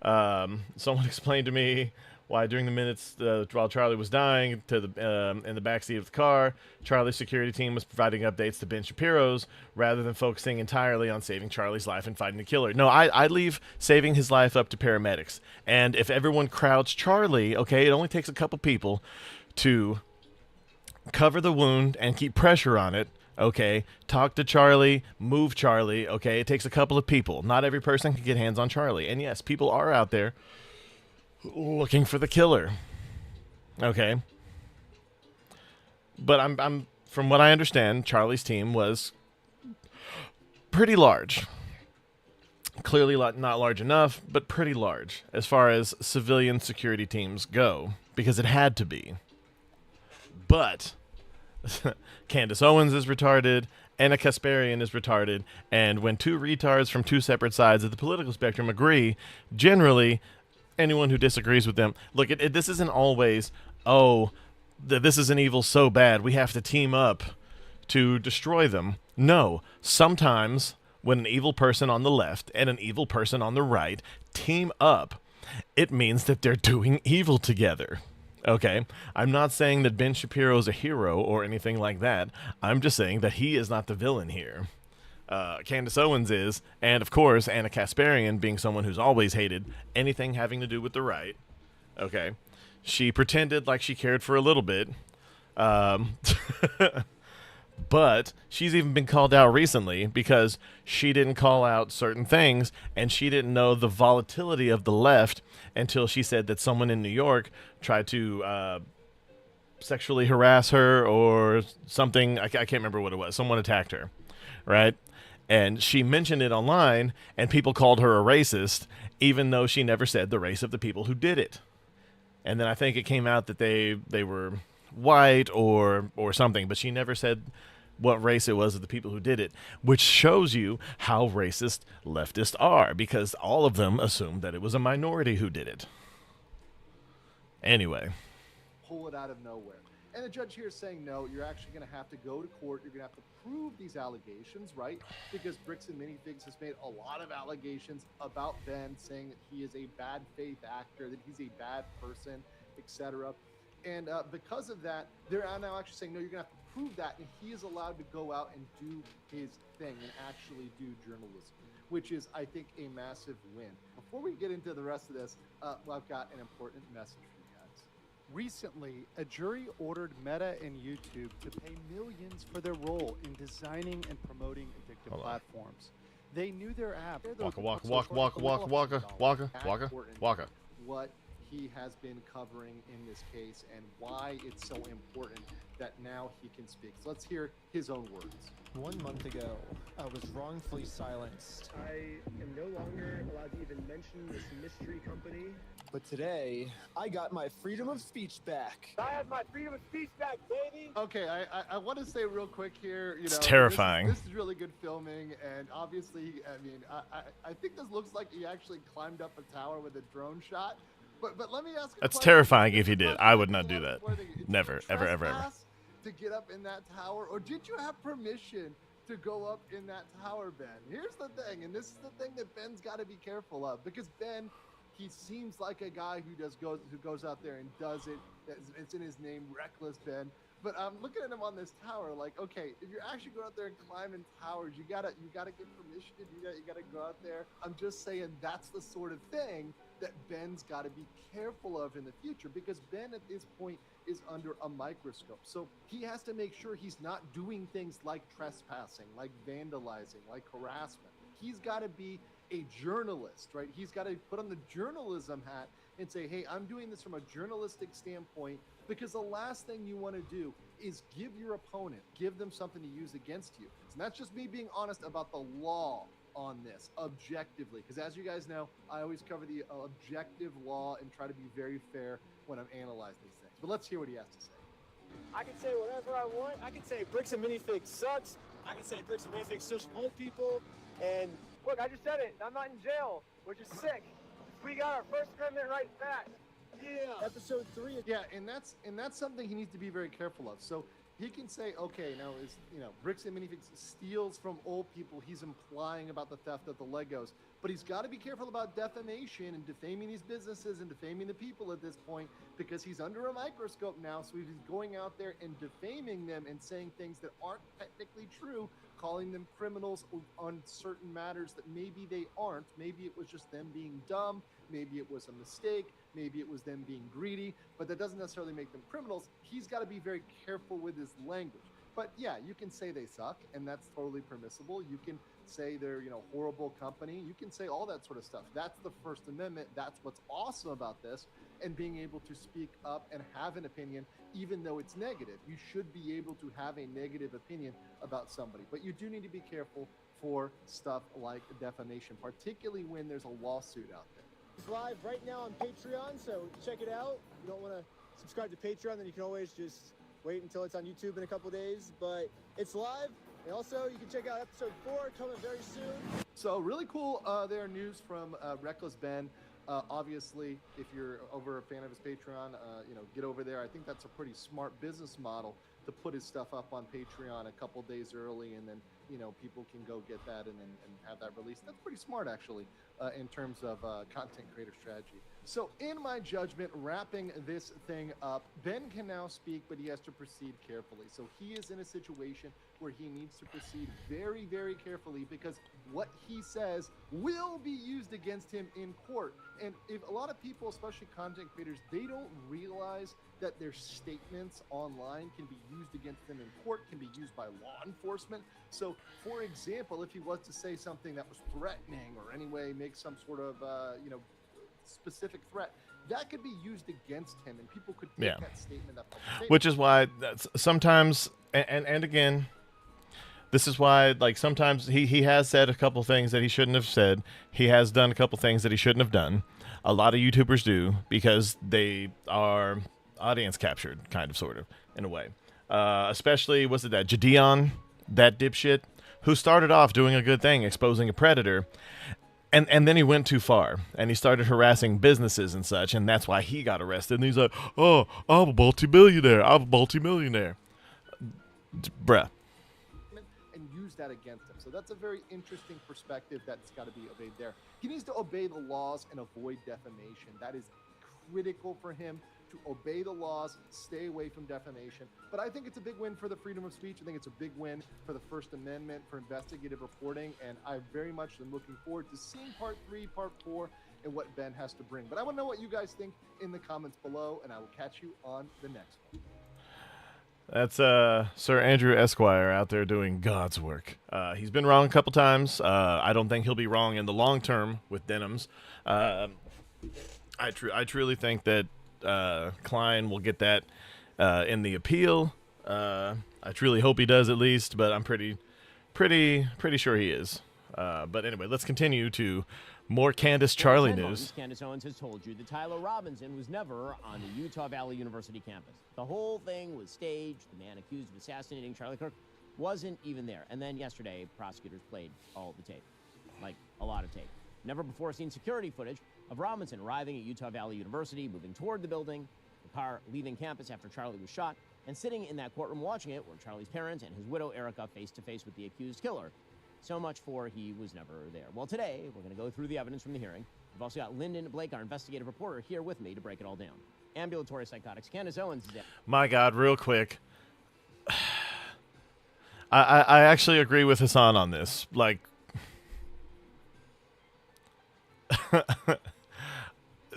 Someone explained to me why during the minutes while Charlie was dying in the backseat of the car, Charlie's security team was providing updates to Ben Shapiro's rather than focusing entirely on saving Charlie's life and fighting the killer. No, I leave saving his life up to paramedics. And if everyone crowds Charlie, okay, it only takes a couple people to cover the wound and keep pressure on it. Okay, talk to Charlie, move Charlie. Okay, it takes a couple of people. Not every person can get hands on Charlie. And yes, people are out there looking for the killer. Okay, but I'm from what I understand, Charlie's team was pretty large. Clearly not large enough, but pretty large as far as civilian security teams go, because it had to be. But Candace Owens is retarded, Anna Kasparian is retarded, and when two retards from two separate sides of the political spectrum agree, generally, anyone who disagrees with them, look, this isn't always, this is an evil so bad, we have to team up to destroy them. No, sometimes when an evil person on the left and an evil person on the right team up, it means that they're doing evil together. Okay, I'm not saying that Ben Shapiro is a hero or anything like that. I'm just saying that he is not the villain here. Candace Owens is, and of course, Anna Kasparian, being someone who's always hated anything having to do with the right. Okay, she pretended like she cared for a little bit. But she's even been called out recently because she didn't call out certain things, and she didn't know the volatility of the left until she said that someone in New York tried to sexually harass her or something. I can't remember what it was. Someone attacked her, right? And she mentioned it online, and people called her a racist, even though she never said the race of the people who did it. And then I think it came out that they were white or something, but she never said what race it was of the people who did it, which shows you how racist leftists are, because all of them assumed that it was a minority who did it. Anyway. Pull it out of nowhere. And the judge here is saying, no, you're actually going to have to go to court. You're going to have to prove these allegations, right? Because Bricks and Minifigs has made a lot of allegations about Ben, saying that he is a bad faith actor, that he's a bad person, etc. And because of that, they're now actually saying, no, you're going to have to prove that. And he is allowed to go out and do his thing and actually do journalism, which is, I think, a massive win. Before we get into the rest of this, I've got an important message for you guys. Recently, a jury ordered Meta and YouTube to pay millions for their role in designing and promoting addictive platforms. They knew their app. Waka. What he has been covering in this case and why it's so important that now he can speak. So let's hear his own words. 1 month ago, I was wrongfully silenced. I am no longer allowed to even mention this mystery company. But today, I got my freedom of speech back. I have my freedom of speech back, baby! Okay, I want to say real quick here, it's terrifying. This is really good filming, and obviously, I mean, I think this looks like he actually climbed up a tower with a drone shot. But let me ask. That's terrifying if you did. I would not do that. Never, ever, ever, ever. To get up in that tower, or did you have permission to go up in that tower, Ben? Here's the thing, and this is the thing that Ben's got to be careful of, because Ben, he seems like a guy who goes out there and does it. It's in his name, Reckless Ben. But I'm looking at him on this tower, like, okay, if you're actually going out there and climbing towers, you gotta get permission. You gotta go out there. I'm just saying that's the sort of thing that Ben's got to be careful of in the future, because Ben at this point is under a microscope. So he has to make sure he's not doing things like trespassing, like vandalizing, like harassment. He's got to be a journalist, right? He's got to put on the journalism hat and say, hey, I'm doing this from a journalistic standpoint, because the last thing you want to do is give your opponent, give them something to use against you. And that's just me being honest about the law on this objectively, because as you guys know, I always cover the objective law and try to be very fair when I'm analyzing these things. But let's hear what he has to say. I can say whatever I want. I can say bricks and minifigs sucks. I can say bricks and minifigs such old people. And look, I just said it. I'm not in jail, which is sick. We got our First Amendment right back. Yeah. Episode 3. Yeah, and that's something he needs to be very careful of. So he can say, okay, now is bricks and minifigs steals from old people. He's implying about the theft of the Legos, but he's got to be careful about defamation and defaming these businesses and defaming the people at this point, because he's under a microscope now. So he's going out there and defaming them and saying things that aren't technically true, calling them criminals on certain matters that maybe they aren't. Maybe it was just them being dumb. Maybe it was a mistake. Maybe it was them being greedy, but that doesn't necessarily make them criminals. He's got to be very careful with his language. But yeah, you can say they suck, and that's totally permissible. You can say they're, horrible company. You can say all that sort of stuff. That's the First Amendment. That's what's awesome about this, and being able to speak up and have an opinion, even though it's negative. You should be able to have a negative opinion about somebody, but you do need to be careful for stuff like defamation, particularly when there's a lawsuit out there. It's live right now on Patreon, so check it out. If you don't want to subscribe to Patreon, then you can always just wait until it's on YouTube in a couple days. But it's live, and also you can check out episode 4 coming very soon. So really cool there news from Reckless Ben. Obviously, if you're over a fan of his Patreon, get over there. I think that's a pretty smart business model to put his stuff up on Patreon a couple days early, and then people can go get that and have that released. That's pretty smart, actually, in terms of content creator strategy. So in my judgment, wrapping this thing up, Ben can now speak, but he has to proceed carefully. So he is in a situation where he needs to proceed very, very carefully, because what he says will be used against him in court. And if a lot of people, especially content creators, they don't realize that their statements online can be used against them in court, can be used by law enforcement. So, for example, if he was to say something that was threatening or anyway make some sort of, specific threat, that could be used against him, and people could pick that statement up. Which is why sometimes, and again, this is why, like, sometimes he has said a couple things that he shouldn't have said. He has done a couple things that he shouldn't have done. A lot of YouTubers do, because they are audience captured, kind of, sort of, in a way. Especially, was it that Jadeon, that dipshit, who started off doing a good thing, exposing a predator, and then he went too far, and he started harassing businesses and such, and that's why he got arrested. And he's like, oh, I'm a multi-millionaire. I'm a multi-millionaire. Bruh. And use that against him. So that's a very interesting perspective that's got to be obeyed there. He needs to obey the laws and avoid defamation. That is critical for him, to obey the laws, stay away from defamation. But I think it's a big win for the freedom of speech. I think it's a big win for the First Amendment, for investigative reporting, and I very much am looking forward to seeing part 3, part 4, and what Ben has to bring. But I want to know what you guys think in the comments below, and I will catch you on the next one. That's Sir Andrew Esquire out there doing God's work. He's been wrong a couple times. I don't think he'll be wrong in the long term with denims. I truly think that Klein will get that in the appeal. I truly hope he does, at least, but I'm pretty sure he is. But anyway, let's continue to more Candace Charlie news. Candace Owens has told you that Tyler Robinson was never on the Utah Valley University campus. The whole thing was staged. The man accused of assassinating Charlie Kirk wasn't even there. And then yesterday, prosecutors played all the tape, like a lot of tape. Never before seen security footage of Robinson arriving at Utah Valley University, moving toward the building, the car leaving campus after Charlie was shot, and sitting in that courtroom watching it were Charlie's parents and his widow, Erica, face-to-face with the accused killer. So much for he was never there. Well, today, we're going to go through the evidence from the hearing. We've also got Lyndon Blake, our investigative reporter, here with me to break it all down. Ambulatory psychotics. Candace Owens is there. My God, real quick. I actually agree with Hassan on this. Like,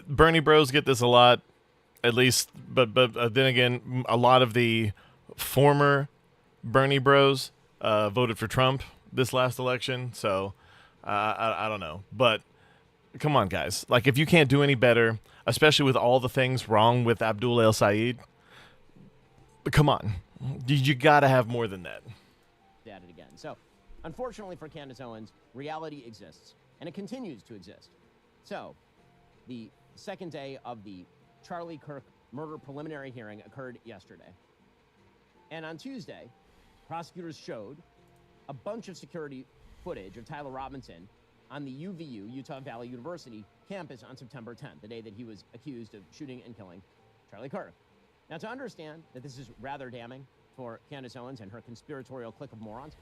Bernie bros get this a lot, at least, but then again, a lot of the former Bernie bros voted for Trump this last election, so I don't know. But come on, guys. Like, if you can't do any better, especially with all the things wrong with Abdul El Sayed, come on. You got to have more than that. At it again. So, unfortunately for Candace Owens, reality exists, and it continues to exist. So, the second day of the Charlie Kirk murder preliminary hearing occurred yesterday. And on Tuesday, prosecutors showed a bunch of security footage of Tyler Robinson on the UVU, Utah Valley University, campus on September 10th, the day that he was accused of shooting and killing Charlie Kirk. Now, to understand that this is rather damning for Candace Owens and her conspiratorial clique of morons,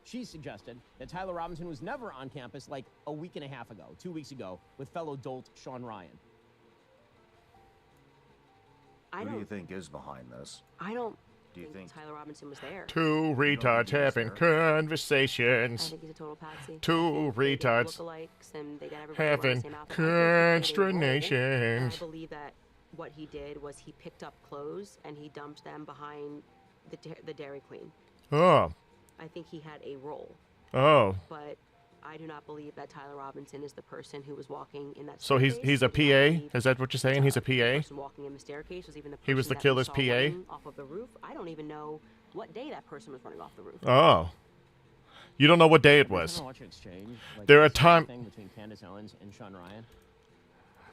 she suggested that Tyler Robinson was never on campus like a week and a half ago, 2 weeks ago, with fellow dolt Sean Ryan. Who do you think is behind this? I don't Do you think Tyler Robinson was there. Two retards having conversations. I think he's a total patsy. Two retards Lookalikes, and they got everybody wearing having the same outfit. I think he played a role, and consternations. I believe that what he did was he picked up clothes and he dumped them behind the Dairy Queen. Oh. I think he had a role. Oh. But I do not believe that Tyler Robinson is the person who was walking in that So he's a PA? Is that what you're saying? He's a The PA? person walking in the staircase was even the person He was the that we killer's saw PA? running off of the roof. I don't even know what day that person was running off the roof. Oh. You don't know what day it was. Watch an exchange, like There are this kind of time. thing between Candace Owens and Sean Ryan.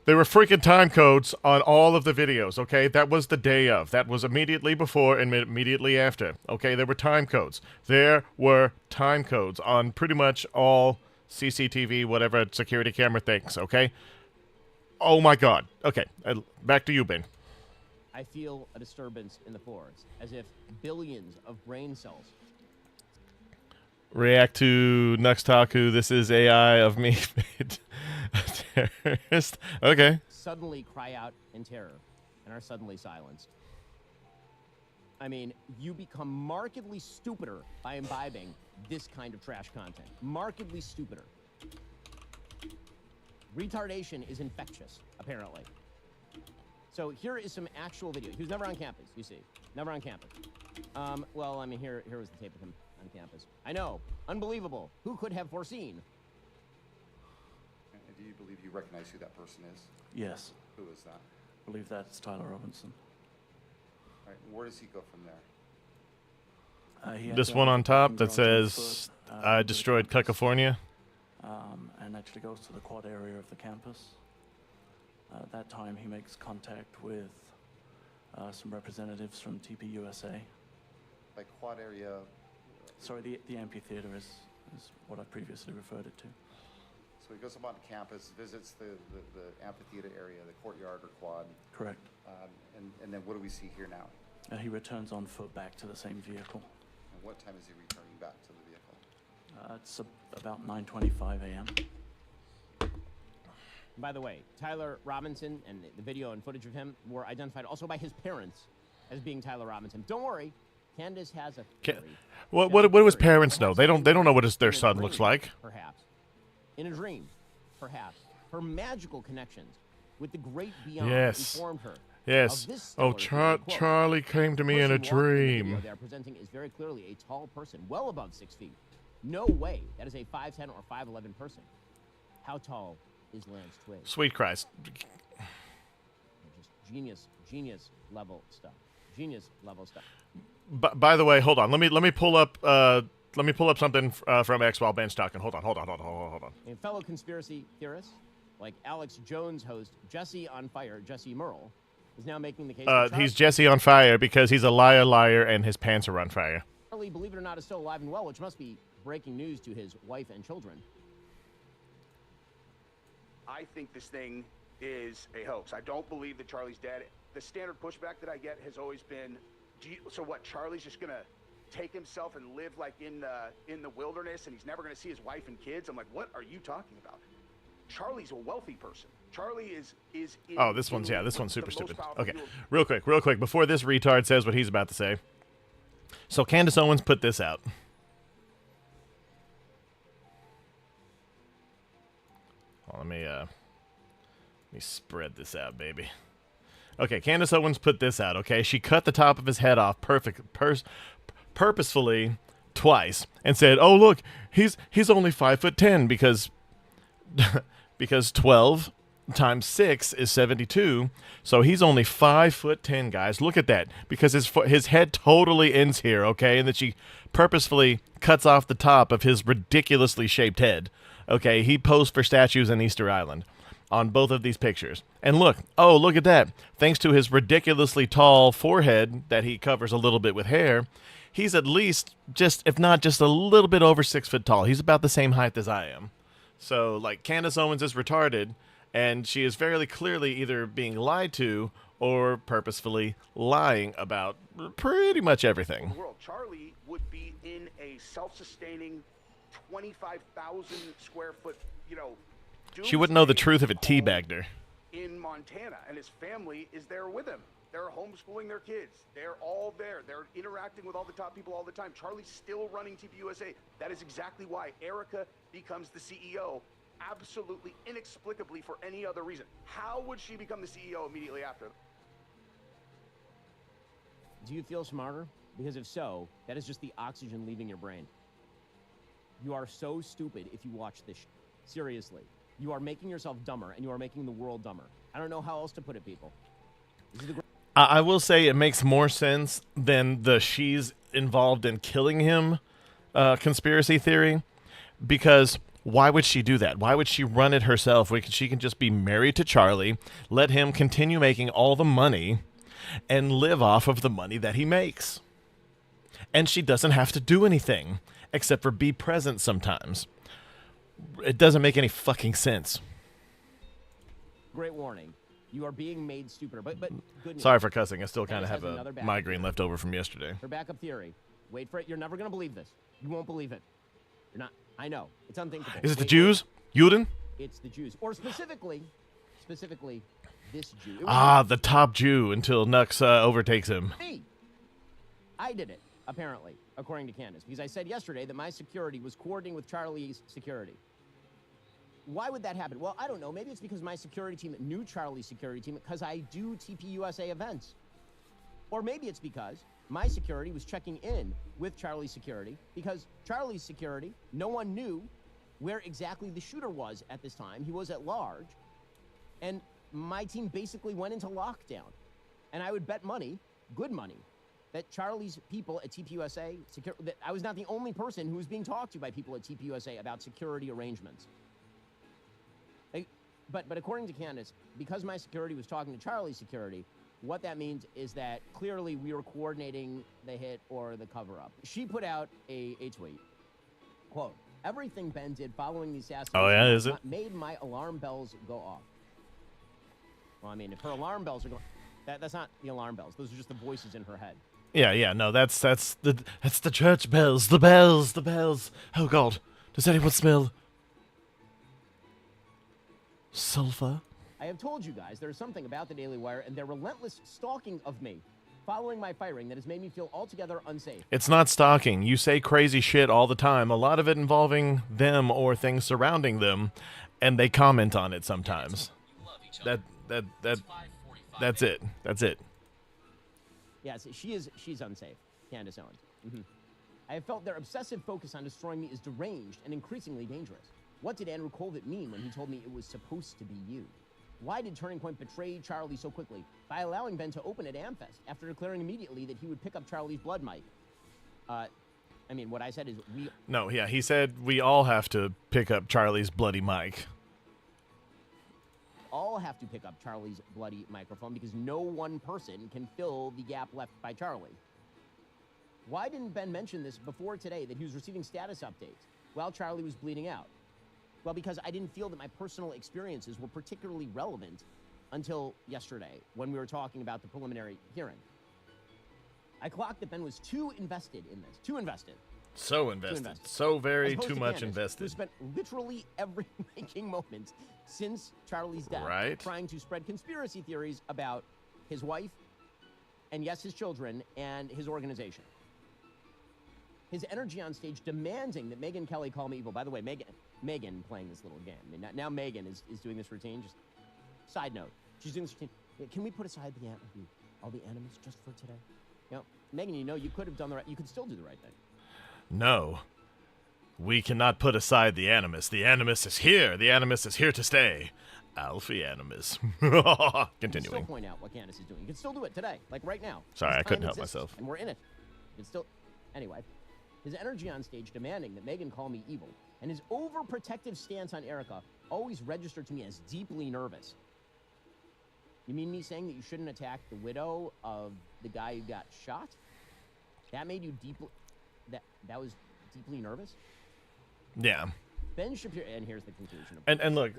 There were freaking time codes on all of the videos, okay? That was the day of. That was immediately before and immediately after, okay? There were time codes. There were time codes on pretty much all CCTV, whatever security camera things, okay? Oh my God. Okay, back to you, Ben. I feel a disturbance in the force, as if billions of brain cells React to Nuxtaku. This is AI of me. Terrorist. Okay. suddenly cry out in terror and are suddenly silenced. I mean, you become markedly stupider by imbibing this kind of trash content. Markedly stupider. Retardation is infectious, apparently. So here is some actual video. He was never on campus, you see. Never on campus. Well, I mean, here was the tape of him on campus. I know. Unbelievable. Who could have foreseen? And do you believe you recognize who that person is? Yes. Who is that? I believe that's Tyler Robinson. All right, where does he go from there? This one on top that says, I destroyed California. And actually goes to the quad area of the campus. At that time, he makes contact with some representatives from TPUSA. Like quad area? Sorry, the amphitheater is what I previously referred it to. So he goes up on campus, visits the amphitheater area, the courtyard or quad. Correct. And then what do we see here now? He returns on foot back to the same vehicle. And what time is he returning back to the vehicle? It's about 9:25 a.m. By the way, Tyler Robinson and the video and footage of him were identified also by his parents as being Tyler Robinson. Don't worry, Candace has a theory. What do his parents know? They don't know what their son looks like. Perhaps. In a dream, perhaps. Her magical connections with the great beyond informed her. Yes. Oh, Charlie came to me in a dream. They are presenting is very clearly a tall person, well above 6 feet. No way that is a 5'10" or 5'11" person. How tall is Lance Twig? Sweet Christ. Just genius level stuff. Genius level stuff. By the way, hold on. Let me pull up something from X while Ben's talking. Hold on. And fellow conspiracy theorists like Alex Jones host Jesse on Fire, Jesse Merle, is now making the case. He's Jesse on fire because he's a liar, and his pants are on fire. Charlie, believe it or not, is still alive and well, which must be breaking news to his wife and children. I think this thing is a hoax. I don't believe that Charlie's dead. The standard pushback that I get has always been, so what, Charlie's just going to take himself and live like in the wilderness and he's never going to see his wife and kids? I'm like, what are you talking about? Charlie's a wealthy person. Charlie is oh, this one's super stupid. Okay, real quick, before this retard says what he's about to say. So Candace Owens put this out. Well, let me spread this out, baby. Okay, Candace Owens put this out, okay? She cut the top of his head off purposefully twice and said, "Oh, look, he's only 5'10" because 12 times 6 is 72. So he's only 5'10", guys. Look at that, because his head totally ends here, okay? And then she purposefully cuts off the top of his ridiculously shaped head. Okay, he posed for statues in Easter Island on both of these pictures. And look, oh, look at that. Thanks to his ridiculously tall forehead that he covers a little bit with hair, he's at least just, if not just a little bit over 6 foot tall. He's about the same height as I am. So, like, Candace Owens is retarded, and she is fairly clearly either being lied to or purposefully lying about pretty much everything. World. Charlie would be in a self-sustaining 25,000 square foot, She wouldn't know the truth if it teabagged her. In Montana, and his family is there with him. They're homeschooling their kids. They're all there. They're interacting with all the top people all the time. Charlie's still running TPUSA. That is exactly why Erica becomes the CEO, absolutely inexplicably for any other reason. How would she become the CEO immediately after? Do you feel smarter? Because if so, that is just the oxygen leaving your brain. You are so stupid if you watch this. Seriously. You are making yourself dumber, and you are making the world dumber. I don't know how else to put it, people. I will say it makes more sense than the she's involved in killing him conspiracy theory, because why would she do that? Why would she run it herself? She can just be married to Charlie, let him continue making all the money, and live off of the money that he makes. And she doesn't have to do anything except for be present sometimes. It doesn't make any fucking sense. Great warning. You are being made stupider, but good news. Sorry for cussing. I still kind of have a another migraine left over from yesterday. Her backup theory. Wait for it. You're never going to believe this. You won't believe it. You're not. I know. It's unthinkable. Is it the Jews? Juden? It's the Jews. Or specifically, this Jew. The top Jew until Nux overtakes him. Me. I did it, apparently, according to Candace, because I said yesterday that my security was coordinating with Charlie's security. Why would that happen? Well, I don't know. Maybe it's because my security team knew Charlie's security team because I do TPUSA events. Or maybe it's because my security was checking in with Charlie's security because Charlie's security, no one knew where exactly the shooter was at this time. He was at large. And my team basically went into lockdown. And I would bet money, good money, that Charlie's people at TPUSA, that I was not the only person who was being talked to by people at TPUSA about security arrangements. But according to Candace, because my security was talking to Charlie's security, what that means is that clearly we were coordinating the hit or the cover-up. She put out a tweet, quote, "Everything Ben did following the assassination made my alarm bells go off." Well, I mean, if her alarm bells are going, that's not the alarm bells. Those are just the voices in her head. Yeah, no, that's the church bells, the bells. Oh God, does anyone smell sulfur? I have told you guys there is something about the Daily Wire and their relentless stalking of me following my firing that has made me feel altogether unsafe. It's not stalking. You say crazy shit all the time, a lot of it involving them or things surrounding them, and they comment on it sometimes. That's it. Yes, she's unsafe, Candace Owens. Mm-hmm. I have felt their obsessive focus on destroying me is deranged and increasingly dangerous. What did Andrew Colvett mean when he told me it was supposed to be you? Why did Turning Point betray Charlie so quickly by allowing Ben to open at Amfest after declaring immediately that he would pick up Charlie's blood mic? I mean, what I said is we... No, yeah, he said we all have to pick up Charlie's bloody mic. All have to pick up Charlie's bloody microphone because no one person can fill the gap left by Charlie. Why didn't Ben mention this before today, that he was receiving status updates while Charlie was bleeding out? Well, because I didn't feel that my personal experiences were particularly relevant until yesterday when we were talking about the preliminary hearing. I clocked that Ben was too invested in this. Too invested. So invested. So very too much invested. Who spent literally every waking moment since Charlie's death trying to spread conspiracy theories about his wife and, yes, his children and his organization. His energy on stage demanding that Megyn Kelly call me evil. By the way, Megyn playing this little game. I mean, now Megyn is doing this routine. Just side note, she's doing this routine. Can we put aside all the animus just for today? You know, Megyn, you could have done the right. You could still do the right thing. No, we cannot put aside the animus. The animus is here. The animus is here to stay. Alfie Animus. You can Continuing. still point out what Candace is doing. You can still do it today, like right now. Sorry, This I couldn't time help exists, myself. And we're in it. You can still. Anyway, his energy on stage demanding that Megan call me evil, and his overprotective stance on Erica always registered to me as deeply nervous. You mean me saying that you shouldn't attack the widow of the guy who got shot? That made you deeply. That was deeply nervous? Yeah. Ben Shapiro, and here's the conclusion. And look,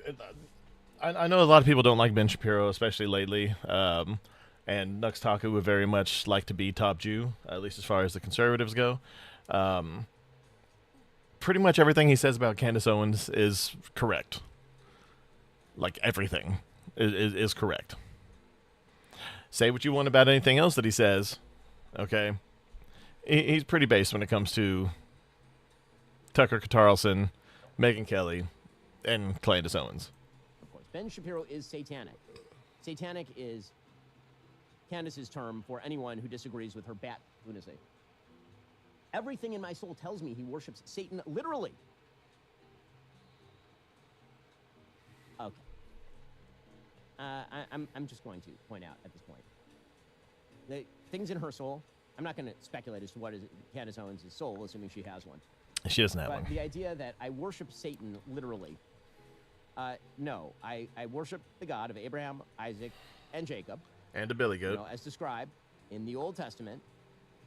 I know a lot of people don't like Ben Shapiro, especially lately. And Nux Taku would very much like to be top Jew, at least as far as the conservatives go. Pretty much everything he says about Candace Owens is correct. Like, everything is correct. Say what you want about anything else that he says, okay? He's pretty based when it comes to Tucker Carlson, Megyn Kelly, and Candace Owens. Of course, Ben Shapiro is satanic. Satanic is Candace's term for anyone who disagrees with her bat lunacy. Everything in my soul tells me he worships Satan literally. Okay. I'm just going to point out at this point the things in her soul. I'm not going to speculate as to what is Candace Owens' soul, assuming she has one. She doesn't have But one. the idea that I worship Satan literally, no, I worship the God of Abraham, Isaac, and Jacob. And a billy goat. You know, as described in the Old Testament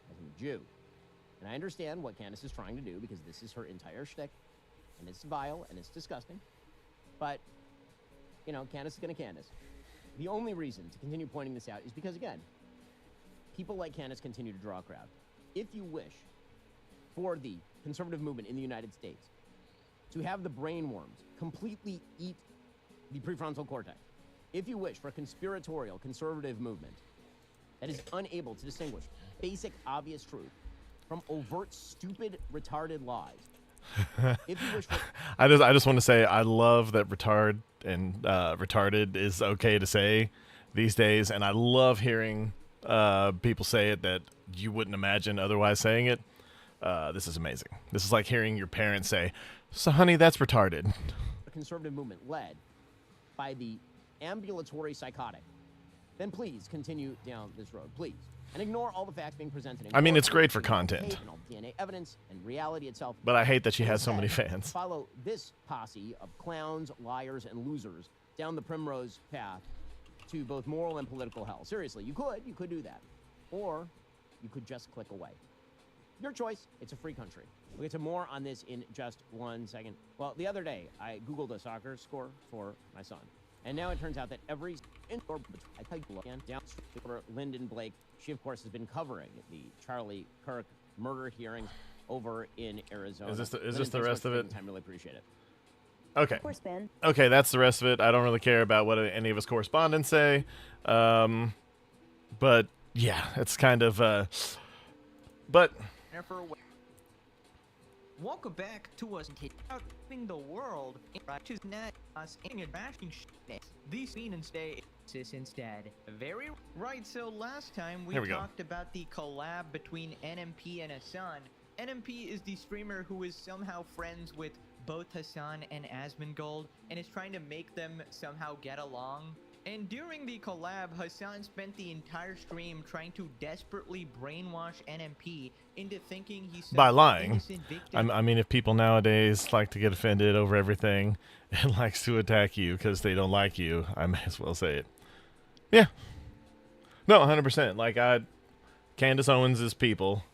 as a Jew. And I understand what Candace is trying to do because this is her entire shtick, and it's vile and it's disgusting. But, you know, Candace is going to Candace. The only reason to continue pointing this out is because, again, people like Candace continue to draw a crowd. If you wish for the conservative movement in the United States to have the brain worms completely eat the prefrontal cortex, if you wish for a conspiratorial conservative movement that is unable to distinguish basic, obvious truth from overt, stupid, retarded lies, if you wish for... I just want to say I love that retard and retarded is okay to say these days, and I love hearing people say it that you wouldn't imagine otherwise saying it. This is amazing. This is like hearing your parents say, "So, honey, that's retarded." A conservative movement led by the ambulatory psychotic, then please continue down this road, please. And ignore all the facts being presented. I mean, it's great for content. And all DNA evidence and reality itself. But I hate that she has so many fans. Follow this posse of clowns, liars, and losers down the primrose path to both moral and political hell. Seriously, you could do that. Or you could just click away. Your choice. It's a free country. We'll get to more on this in just 1 second. Well, the other day, I Googled a soccer score for my son. And now it turns out that every indoor, I tell you again, down for Lyndon Blake, she of course has been covering the Charlie Kirk murder hearings over in Arizona. Is this Lyndon, the thanks rest so of much for it? taking time. Really appreciate it. Okay. Of course, Ben. Okay, that's the rest of it. I don't really care about what any of his correspondents say. But yeah, it's kind of but welcome back to us in the world to net us in a bashing shit. These mean instead. Very right. So last time we talked about the collab between NMP and Hassan. NMP is the streamer who is somehow friends with both Hassan and Asmongold and is trying to make them somehow get along. And during the collab, Hassan spent the entire stream trying to desperately brainwash NMP into thinking he's by lying. I mean, if people nowadays like to get offended over everything and likes to attack you because they don't like you, I may as well say it. Yeah. No, 100%. Like, Candace Owens' people,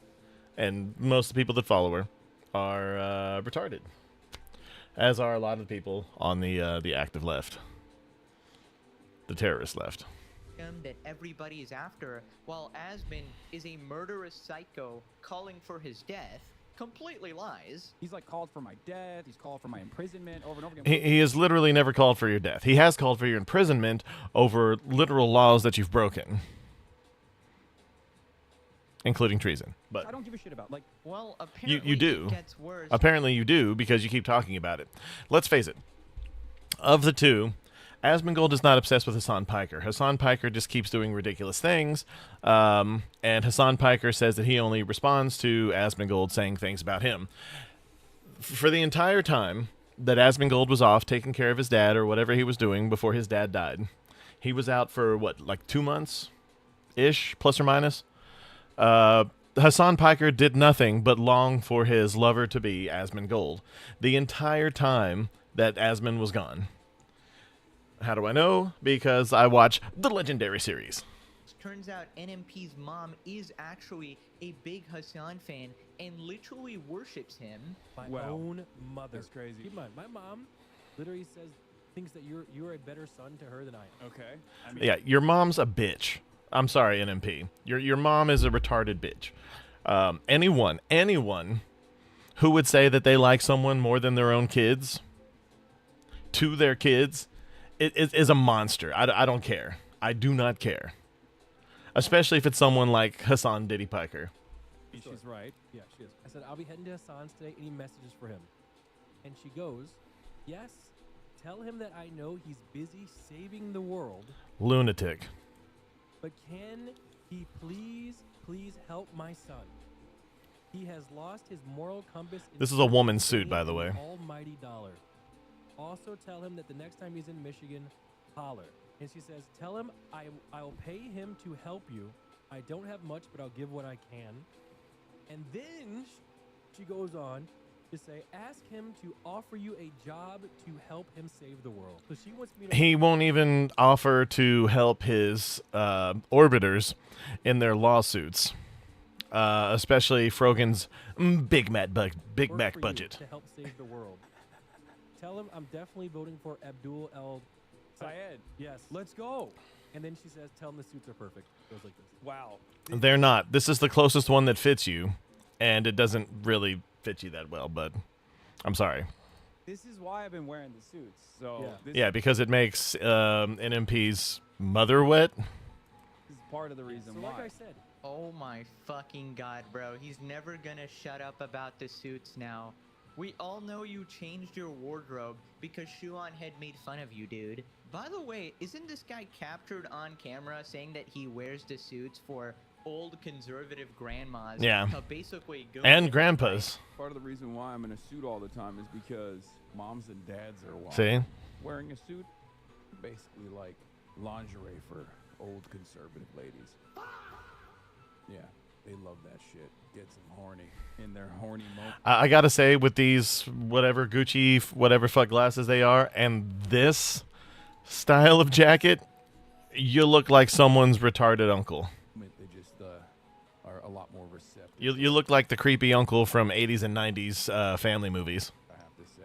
and most of the people that follow her, are retarded. As are a lot of the people on the active left. The terrorist left. That everybody is after, while Asmon is a murderous psycho calling for his death, completely lies. He's like called for my death, he's called for my imprisonment over and over again. He has literally never called for your death. He has called for your imprisonment over literal laws that you've broken. Including treason. But I don't give a shit about, like, well, apparently you do. It gets worse. Apparently you do, because you keep talking about it. Let's face it. Of the two, Asmongold is not obsessed with Hassan Piker. Hassan Piker just keeps doing ridiculous things, and Hassan Piker says that he only responds to Asmongold saying things about him. For the entire time that Asmongold was off taking care of his dad or whatever he was doing before his dad died. He was out for, what, like 2 months-ish, plus or minus? Hassan Piker did nothing but long for his lover-to-be, Asmongold, the entire time that Asmon was gone. How do I know? Because I watch the Legendary series. Turns out NMP's mom is actually a big Hassan fan and literally worships him. My own mother. That's crazy. Keep in mind, my mom literally thinks that you're a better son to her than I am. Okay. I mean, Yeah, your mom's a bitch. I'm sorry, NMP. Your mom is a retarded bitch. Anyone who would say that they like someone more than their own kids to their kids is a monster. I don't care. I do not care. Especially if it's someone like Hassan Diddy Piker. She's right. Yeah, she is. I said, I'll be heading to Hassan's today. Any messages for him? And she goes, yes, tell him that I know he's busy saving the world. Lunatic. But can he please help my son? He has lost his moral compass. This is a woman's suit, by the way. Almighty dollar. Also tell him that the next time he's in Michigan, holler. And she says, tell him I'll pay him to help you. I don't have much, but I'll give what I can. And then she goes on to say, ask him to offer you a job to help him save the world. So she wants me to... He won't even offer to help his orbiters in their lawsuits. Especially Frogan's Big Mac budget. To help save the world. Tell him I'm definitely voting for Abdul El Sayed. Yes. Let's go. And then she says, tell him the suits are perfect. It goes like this. Wow. They're not. This is the closest one that fits you. And it doesn't really fit you that well, but I'm sorry. This is why I've been wearing the suits. So yeah, because it makes NMP's mother wet. This is part of the reason so why. Like I said, oh my fucking god, bro. He's never gonna shut up about the suits now. We all know you changed your wardrobe because Shuan had made fun of you, dude. By the way, isn't this guy captured on camera saying that he wears the suits for old conservative grandmas? Yeah. Basically and grandpas. Part of the reason why I'm in a suit all the time is because moms and dads are wild. See? Wearing a suit, basically like lingerie for old conservative ladies. Yeah, they love that shit. Gets them horny in their horny moment. I gotta say, with these whatever Gucci, whatever fuck glasses they are, and this style of jacket, you look like someone's retarded uncle. They just are a lot more receptive. You look like the creepy uncle from 80s and 90s family movies. I have to say,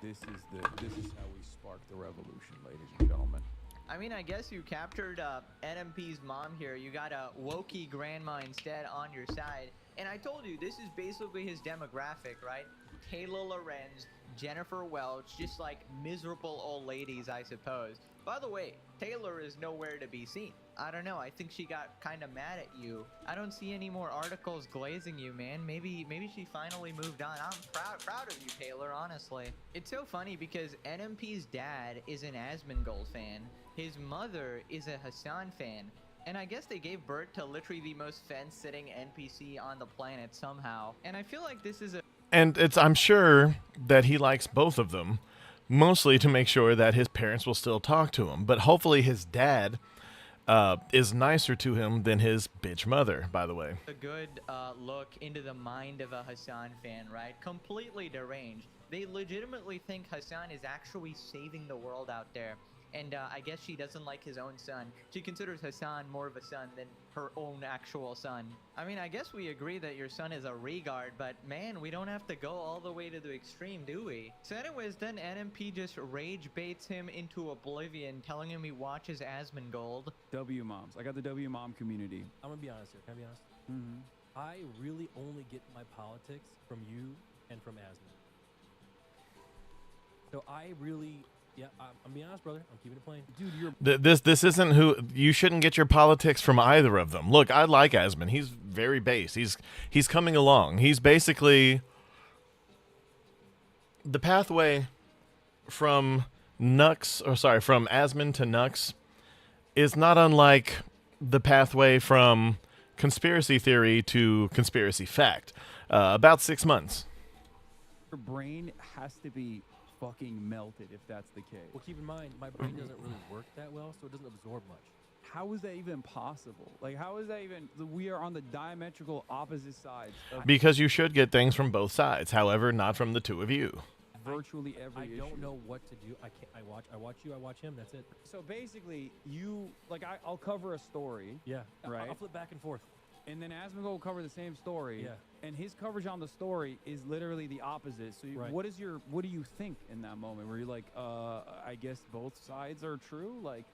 this is how we spark the revolution, ladies and gentlemen. I mean, I guess you captured NMP's mom here. You got a wokey grandma instead on your side. And I told you, this is basically his demographic, right? Taylor Lorenz, Jennifer Welch, just like miserable old ladies, I suppose. By the way, Taylor is nowhere to be seen. I don't know. I think she got kind of mad at you. I don't see any more articles glazing you, man. Maybe she finally moved on. I'm proud of you, Taylor, honestly. It's so funny because NMP's dad is an Asmongold fan. His mother is a Hassan fan. And I guess they gave birth to literally the most fence-sitting NPC on the planet somehow. And I feel like this is a... And I'm sure that he likes both of them, mostly to make sure that his parents will still talk to him. But hopefully his dad is nicer to him than his bitch mother, by the way. A good look into the mind of a Hassan fan, right? Completely deranged. They legitimately think Hassan is actually saving the world out there. And I guess she doesn't like his own son. She considers Hassan more of a son than her own actual son. I mean, I guess we agree that your son is a regard, but man, we don't have to go all the way to the extreme, do we? So anyways, then NMP just rage baits him into oblivion, telling him he watches Asmongold. W moms. I got the W mom community. I'm gonna be honest here. Can I be honest? Mm-hmm. I really only get my politics from you and from Asmon. So I really... Yeah, I'm being honest, brother. I'm keeping it plain. Dude, you're... This isn't who... You shouldn't get your politics from either of them. Look, I like Asmon. He's very base. He's coming along. He's basically... The pathway from from Asmon to Nux is not unlike the pathway from conspiracy theory to conspiracy fact. About 6 months. Your brain has to be fucking melted if that's the case. Well, keep in mind, my brain doesn't really work that well, so it doesn't absorb much. How is that even possible? Like, how is that even? We are on the diametrical opposite sides. Because you should get things from both sides. However, not from the two of you. Virtually every issue. I don't know what to do. I can't. I watch you. I watch him. That's it. So basically, I'll cover a story. Yeah. Right. I'll flip back and forth. And then Asmongold will cover the same story. Yeah. And his coverage on the story is literally the opposite. So what do you think in that moment where you're like, I guess both sides are true? Like,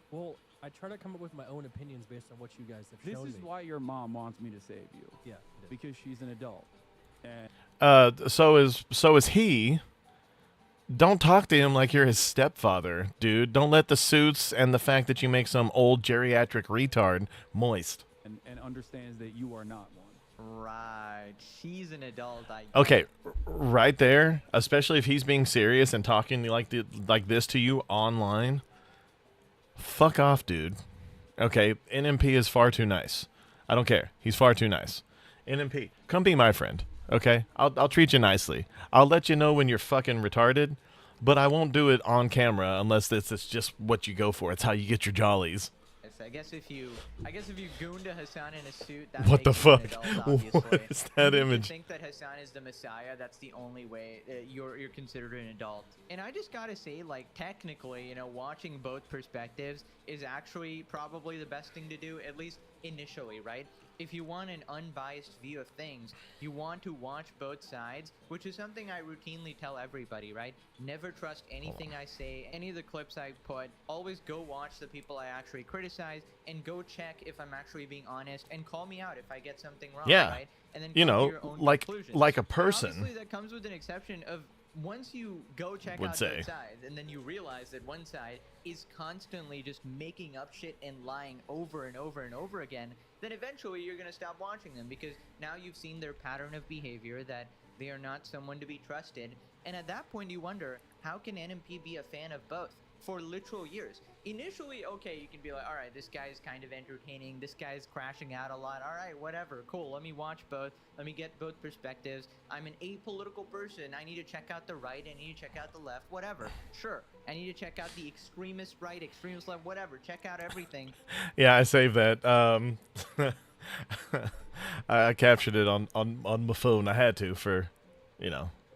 well, I try to come up with my own opinions based on what you guys have shown me. This is why your mom wants me to save you. Yeah. Because she's an adult. And so is he. Don't talk to him like you're his stepfather, dude. Don't let the suits and the fact that you make some old geriatric retard moist. And understands that you are not one. Right. She's an adult. Okay, right there, especially if he's being serious and talking like this to you online. Fuck off, dude. Okay, NMP is far too nice. I don't care. He's far too nice. NMP, come be my friend. Okay, I'll treat you nicely. I'll let you know when you're fucking retarded, but I won't do it on camera unless it's just what you go for. It's how you get your jollies. I guess if you gooned to Hassan in a suit, that what the makes you an fuck? adult, obviously. What is that You image? think that Hassan is the Messiah? That's the only way you're considered an adult. And I just gotta say, like, technically, watching both perspectives is actually probably the best thing to do, at least initially, right? If you want an unbiased view of things, you want to watch both sides, which is something I routinely tell everybody, right? Never trust anything I say, any of the clips I put. Always go watch the people I actually criticize and go check if I'm actually being honest and call me out if I get something wrong, Yeah. right? And then You come to know, your own like conclusions. a person. Obviously, that comes with an exception of once you go check Would out say. both sides and then you realize that one side is constantly just making up shit and lying over and over and over again, then eventually you're going to stop watching them because now you've seen their pattern of behavior, that they are not someone to be trusted. And at that point you wonder, how can NMP be a fan of both for literal years? Initially, okay, you can be like, all right, this guy's kind of entertaining, this guy's crashing out a lot, all right, whatever, cool, let me watch both, let me get both perspectives. I'm an apolitical person, I need to check out the right, I need to check out the left, whatever, sure. I need to check out the extremist right, extremist left, whatever, check out everything. Yeah, I saved that. I captured it on my phone. I had to for,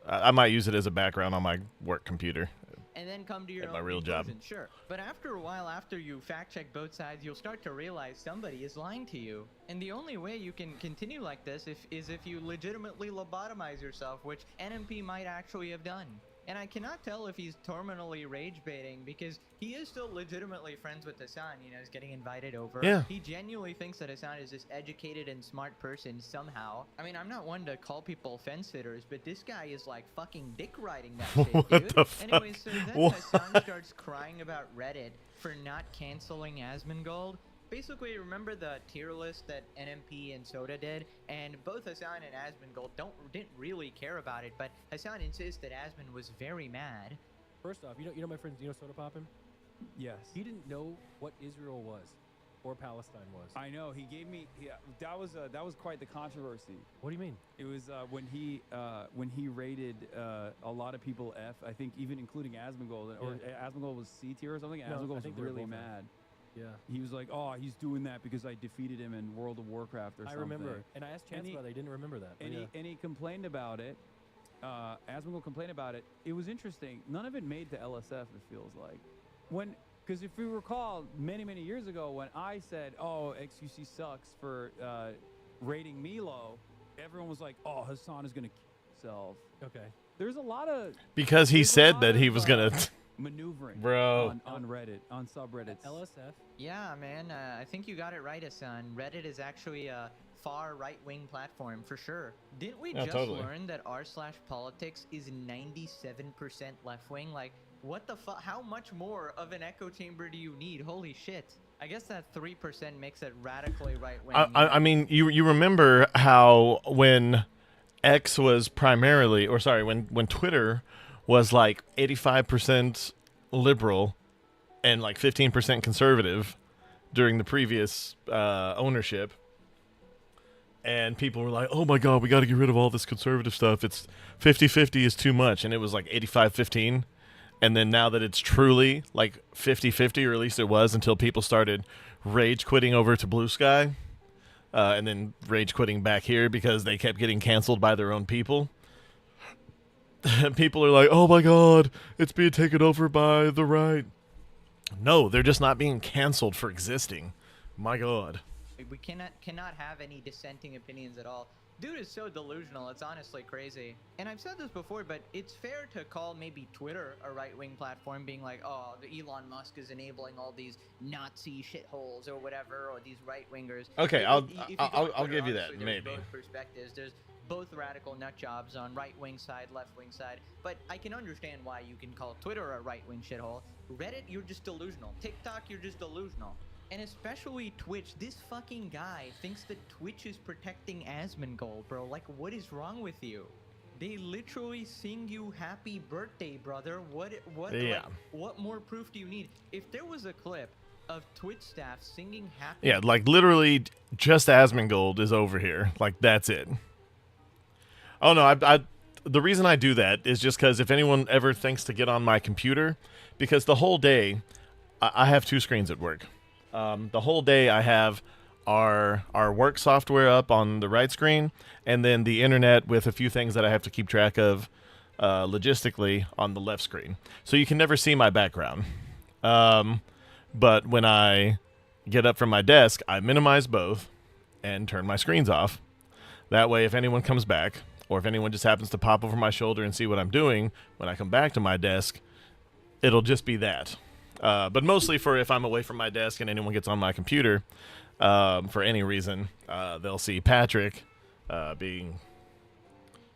I might use it as a background on my work computer. And then come to your At own my real job. conclusion, sure. But after a while, after you fact check both sides, you'll start to realize somebody is lying to you. And the only way you can continue like this is if you legitimately lobotomize yourself, which NMP might actually have done. And I cannot tell if he's terminally rage baiting because he is still legitimately friends with Hassan, he's getting invited over. Yeah. He genuinely thinks that Hassan is this educated and smart person somehow. I mean, I'm not one to call people fence sitters, but this guy is like fucking dick riding that shit, What dude. the fuck? Anyway, so then What? Hassan starts crying about Reddit for not canceling Asmongold. Basically, remember the tier list that NMP and Soda did, and both Hassan and Asmongold didn't really care about it, but Hassan insists that Asmon was very mad. First off, you know my friend Soda Poppin'? Yes. He didn't know what Israel was or Palestine was. I know. He gave me. That was quite the controversy. What do you mean? It was when he rated a lot of people F. I think even including Asmongold, or Asmongold was C tier or something. No, Asmongold I was think they were really both mad. Yeah. He was like, "Oh, he's doing that because I defeated him in World of Warcraft or something." I remember, and I asked Chance about that. He didn't remember that. And he complained about it. Asmongold complained about it. It was interesting. None of it made to LSF. It feels like because if you recall, many years ago when I said, "Oh, XQC sucks for rating me low," everyone was like, "Oh, Hassan is gonna kill himself." Okay. There's a lot of Because he said that he was gonna maneuvering, bro, on Reddit, on subreddits. LSF. Yeah, man, I think you got it right, Hassan. Reddit is actually a far right-wing platform for sure. Didn't we just learn that r/politics is 97% left-wing? Like, what the fuck? How much more of an echo chamber do you need? Holy shit. I guess that 3% makes it radically right-wing. I mean, you remember how when X was primarily, or sorry, when Twitter was like 85% liberal and like 15% conservative during the previous ownership, And people were like, oh my God, we got to get rid of all this conservative stuff. It's 50-50 is too much. And it was like 85-15. And then now that it's truly like 50-50, or at least it was until people started rage quitting over to Blue Sky, and then rage quitting back here because they kept getting canceled by their own people. And people are like, oh my God, it's being taken over by the right. No, they're just not being canceled for existing. My God. We cannot have any dissenting opinions at all. Dude is so delusional, it's honestly crazy. And I've said this before, but it's fair to call maybe Twitter a right-wing platform, being like, oh, the Elon Musk is enabling all these Nazi shitholes or whatever, or these right-wingers. Okay, If I'll Twitter, give you that, obviously maybe. There's both perspectives. There's both radical nut jobs on right-wing side, left-wing side. But I can understand why you can call Twitter a right-wing shithole. Reddit, you're just delusional. TikTok, you're just delusional. And especially Twitch, this fucking guy thinks that Twitch is protecting Asmongold, bro. Like, what is wrong with you? They literally sing you happy birthday, brother. What more proof do you need? If there was a clip of Twitch staff singing happy... Yeah, like literally just Asmongold is over here. Like, that's it. Oh, no, the reason I do that is just because if anyone ever thinks to get on my computer, because the whole day, I have 2 screens at work. The whole day I have our work software up on the right screen, and then the internet with a few things that I have to keep track of logistically on the left screen. So you can never see my background. But when I get up from my desk, I minimize both and turn my screens off. That way, if anyone comes back, or if anyone just happens to pop over my shoulder and see what I'm doing, when I come back to my desk, it'll just be that. But mostly for if I'm away from my desk and anyone gets on my computer, for any reason, they'll see Patrick being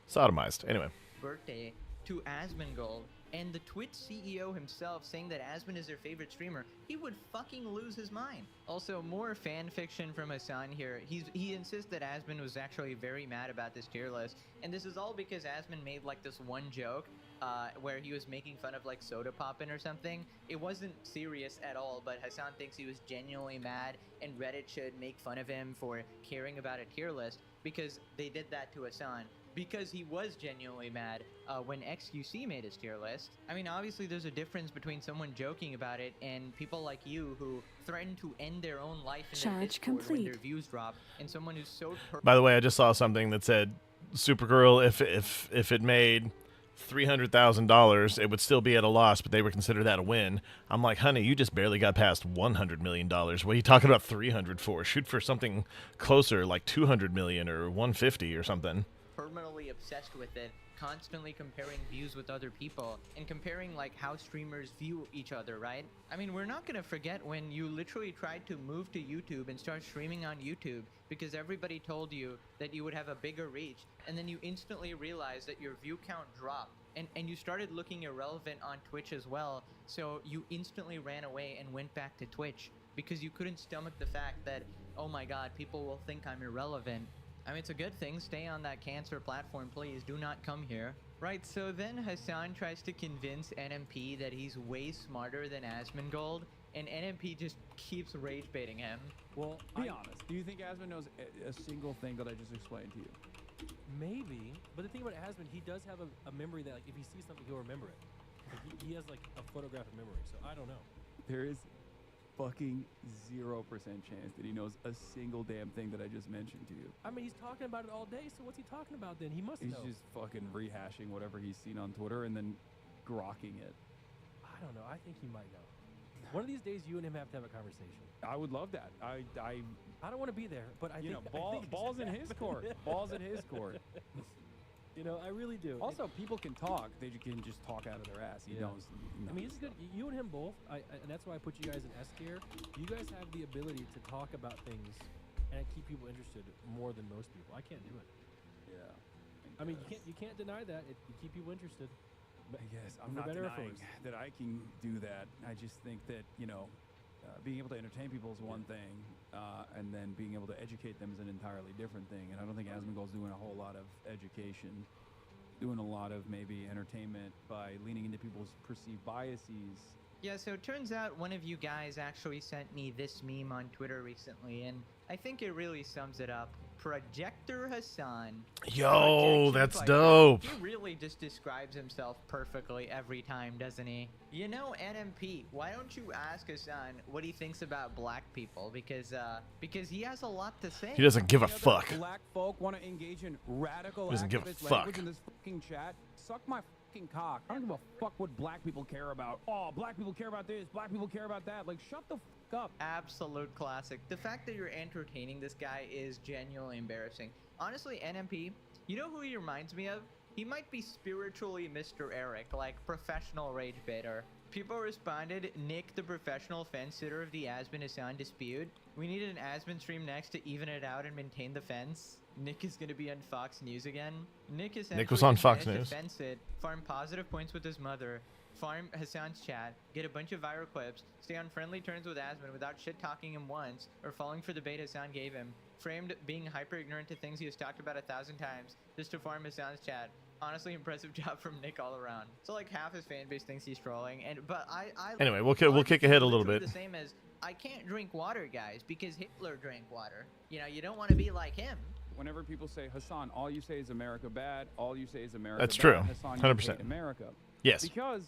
sodomized. Anyway. Birthday to Asmongold, and the Twitch CEO himself saying that Asmon is their favorite streamer, he would fucking lose his mind. Also, more fan fiction from Hassan here. He insists that Asmon was actually very mad about this tier list, and this is all because Asmon made like this one joke where he was making fun of like soda poppin' or something. It wasn't serious at all, but Hassan thinks he was genuinely mad, and Reddit should make fun of him for caring about a tier list because they did that to Hassan. Because he was genuinely mad when XQC made his tier list. I mean, obviously there's a difference between someone joking about it and people like you who threaten to end their own life in their Discord when their views drop, and someone who's so... By the way, I just saw something that said, Supergirl, if it made $300,000, it would still be at a loss, but they would consider that a win. I'm like, honey, you just barely got past $100 million. What are you talking about 300 for? Shoot for something closer, like 200 million or 150 or something. Permanently obsessed with it, constantly comparing views with other people and comparing like how streamers view each other, right? I mean, we're not gonna forget when you literally tried to move to YouTube and start streaming on YouTube because everybody told you that you would have a bigger reach, and then you instantly realized that your view count dropped and you started looking irrelevant on Twitch as well, so you instantly ran away and went back to Twitch because you couldn't stomach the fact that, oh my god, people will think I'm irrelevant. I mean, it's a good thing. Stay on that cancer platform, please. Do not come here. Right, so then Hassan tries to convince NMP that he's way smarter than Asmongold, and NMP just keeps rage baiting him. Well, be honest. Do you think Asmon knows a single thing that I just explained to you? Maybe, but the thing about Asmon, he does have a memory that, like, if he sees something, he'll remember it. Like, he has, like, a photographic memory, so I don't know. There is fucking 0% chance that he knows a single damn thing that I just mentioned to you. I mean, he's talking about it all day, so what's he talking about then? He must know. He's just fucking rehashing whatever he's seen on Twitter and then grokking it. I don't know. I think he might know. One of these days, you and him have to have a conversation. I would love that. I don't want to be there, but I think... balls in his court. Balls in his court. You know, I really do. Also, people can talk. They can just talk out of their ass. You don't. I mean, it's good. You and him both, and that's why I put you guys in S tier. You guys have the ability to talk about things and keep people interested more than most people. I can't do it. Yeah. I mean, you can't deny that. You keep people interested. But yes, I'm not denying that I can do that. I just think that, being able to entertain people is one thing, and then being able to educate them is an entirely different thing. And I don't think Asmongold's doing a whole lot of education, doing a lot of maybe entertainment by leaning into people's perceived biases. Yeah, so it turns out one of you guys actually sent me this meme on Twitter recently, and I think it really sums it up. Projector Hassan. Yo, Projection that's fighter. dope. He really just describes himself perfectly every time, doesn't he? You know, NMP, why don't you ask Hassan what he thinks about black people? Because he has a lot to say. He doesn't give a fuck. Black folk want to engage in radical He doesn't give a activist fuck. language in this fucking chat. Suck my fucking cock. I don't give a fuck what black people care about. Oh, black people care about this. Black people care about that. Like, shut the fuck up. Absolute classic. The fact that you're entertaining this guy is genuinely embarrassing. Honestly, NMP, you know who he reminds me of? He might be spiritually Mr. Eric, like professional rage baiter. People responded, Nick, the professional fence sitter of the Aspen Hassan dispute. We needed an Aspen stream next to even it out and maintain the fence. Nick is gonna be on Fox News again. Nick was on Fox managed News. to fence it, farm positive points with his mother, farm Hassan's chat, get a bunch of viral clips, stay on friendly terms with Aspen without shit-talking him once, or falling for the bait Hassan gave him, framed being hyper-ignorant to things he has talked about 1,000 times, just to farm Hassan's chat. Honestly, impressive job from Nick all around. So like half his fan base thinks he's trolling, but I Anyway, we'll kick ahead a little bit. The same as I can't drink water, guys, because Hitler drank water. You know, you don't want to be like him. Whenever people say Hassan, all you say is America bad. All you say is America That's bad. true. Hassan, you 100%. hate America. Yes. Because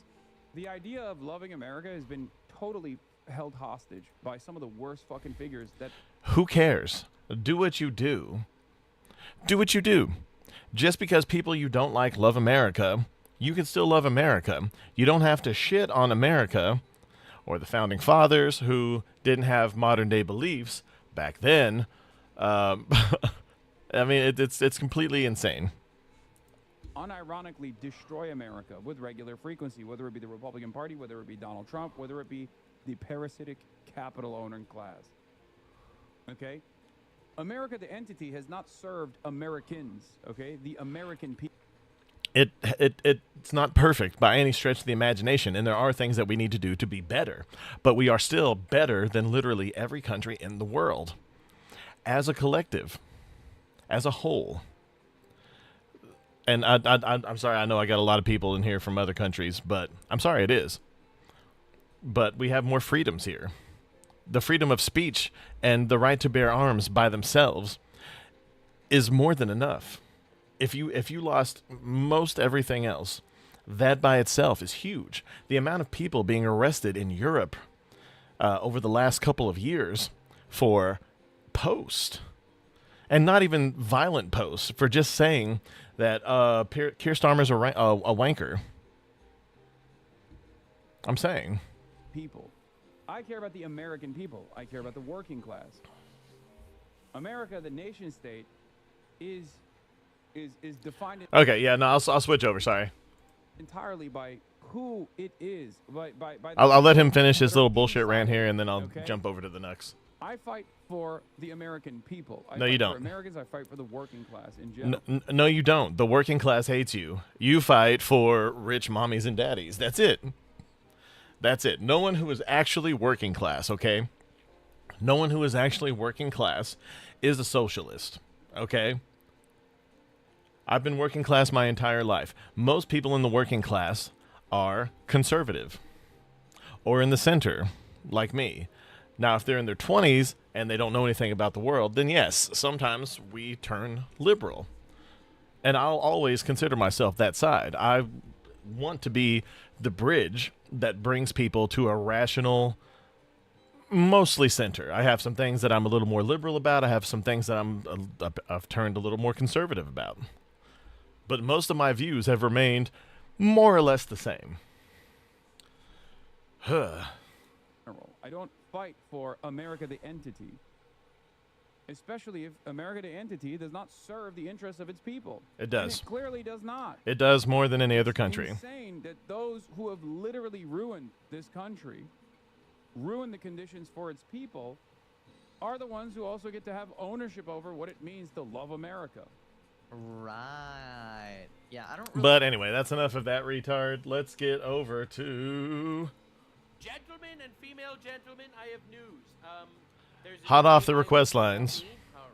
the idea of loving America has been totally held hostage by some of the worst fucking figures that. Who cares? Do what you do. Do what you do. Just because people you don't like love America, you can still love America. You don't have to shit on America or the founding fathers who didn't have modern day beliefs back then. I mean, it's completely insane. Unironically destroy America with regular frequency, whether it be the Republican Party, whether it be Donald Trump, whether it be the parasitic capital owner class. Okay? America, the entity, has not served Americans, okay? The American people. It's not perfect by any stretch of the imagination, and there are things that we need to do to be better. But we are still better than literally every country in the world. As a collective. As a whole. And I'm sorry, I know I got a lot of people in here from other countries, but I'm sorry it is. But we have more freedoms here. The freedom of speech and the right to bear arms by themselves is more than enough. If you lost most everything else, that by itself is huge. The amount of people being arrested in Europe over the last couple of years for posts, and not even violent posts, for just saying that Keir Starmer's a wanker. I'm saying. People. I care about the American people. I care about the working class. America, the nation state, is defined. Okay, yeah, no, I'll switch over. Sorry. Entirely by who it is. I'll let him finish his little bullshit rant here, and then I'll jump over to the next. I fight for the American people. No, you don't. For Americans, I fight for the working class in general. No, you don't. The working class hates you. You fight for rich mommies and daddies. That's it. That's it. No one who is actually working class, okay? No one who is actually working class is a socialist, okay? I've been working class my entire life. Most people in the working class are conservative or in the center, like me. Now, if they're in their 20s and they don't know anything about the world, then yes, sometimes we turn liberal. And I'll always consider myself that side. I want to be the bridge that brings people to a rational, mostly center. I have some things that I'm a little more liberal about. I have some things that I've turned a little more conservative about. But most of my views have remained more or less the same. I don't fight for America the entity, especially if America the entity does not serve the interests of its people. It does. And it clearly does not. It does more than any other country. It's insane that those who have literally ruined this country, ruined the conditions for its people, are the ones who also get to have ownership over what it means to love America. Right. Yeah, I don't really... But anyway, that's enough of that retard. Let's get over to... Gentlemen and female gentlemen, I have news. There's hot off the request lines.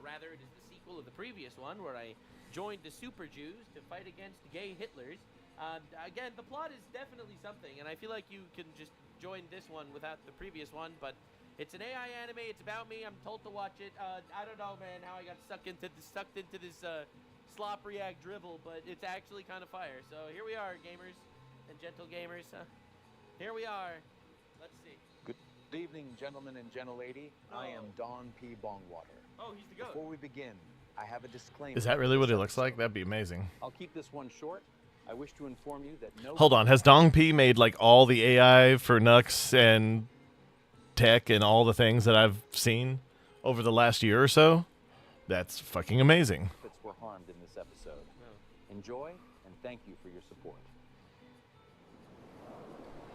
Rather, it is the sequel of the previous one where I joined the Super Jews to fight against gay Hitlers. Again, the plot is definitely something, and I feel like you can just join this one without the previous one, but It's an AI anime. It's about me. I'm told to watch it. I don't know, man, how I got sucked into this slop react drivel, but it's actually kind of fire. So here we are, gamers and gentle gamers. Here we are. Let's see. Good evening, gentlemen and gentlelady. I am Don P. Bongwater. Oh, he's the goat. Before we begin, I have a disclaimer. Is that really what he looks like? That'd be amazing. I'll keep this one short. I wish to inform you that no. Hold on, has Dong P made like all the AI for Nux and Tech and all the things that I've seen over the last year or so? That's fucking amazing. Were harmed in this episode. Enjoy and thank you for your support.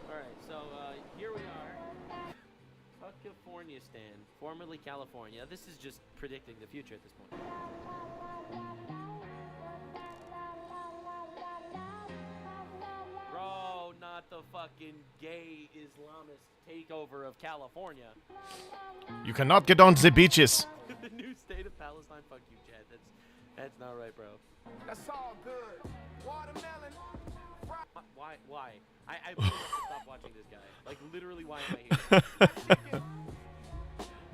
All right, so here we are, California stand, formerly California. This is just predicting the future at this point. Bro, not the fucking gay Islamist takeover of California. You cannot get on the beaches. The new state of Palestine. Fuck you, Chad. That's not right, bro. That's all good. Watermelon. Why? I really have to stop watching this guy. Like, literally, why am I here?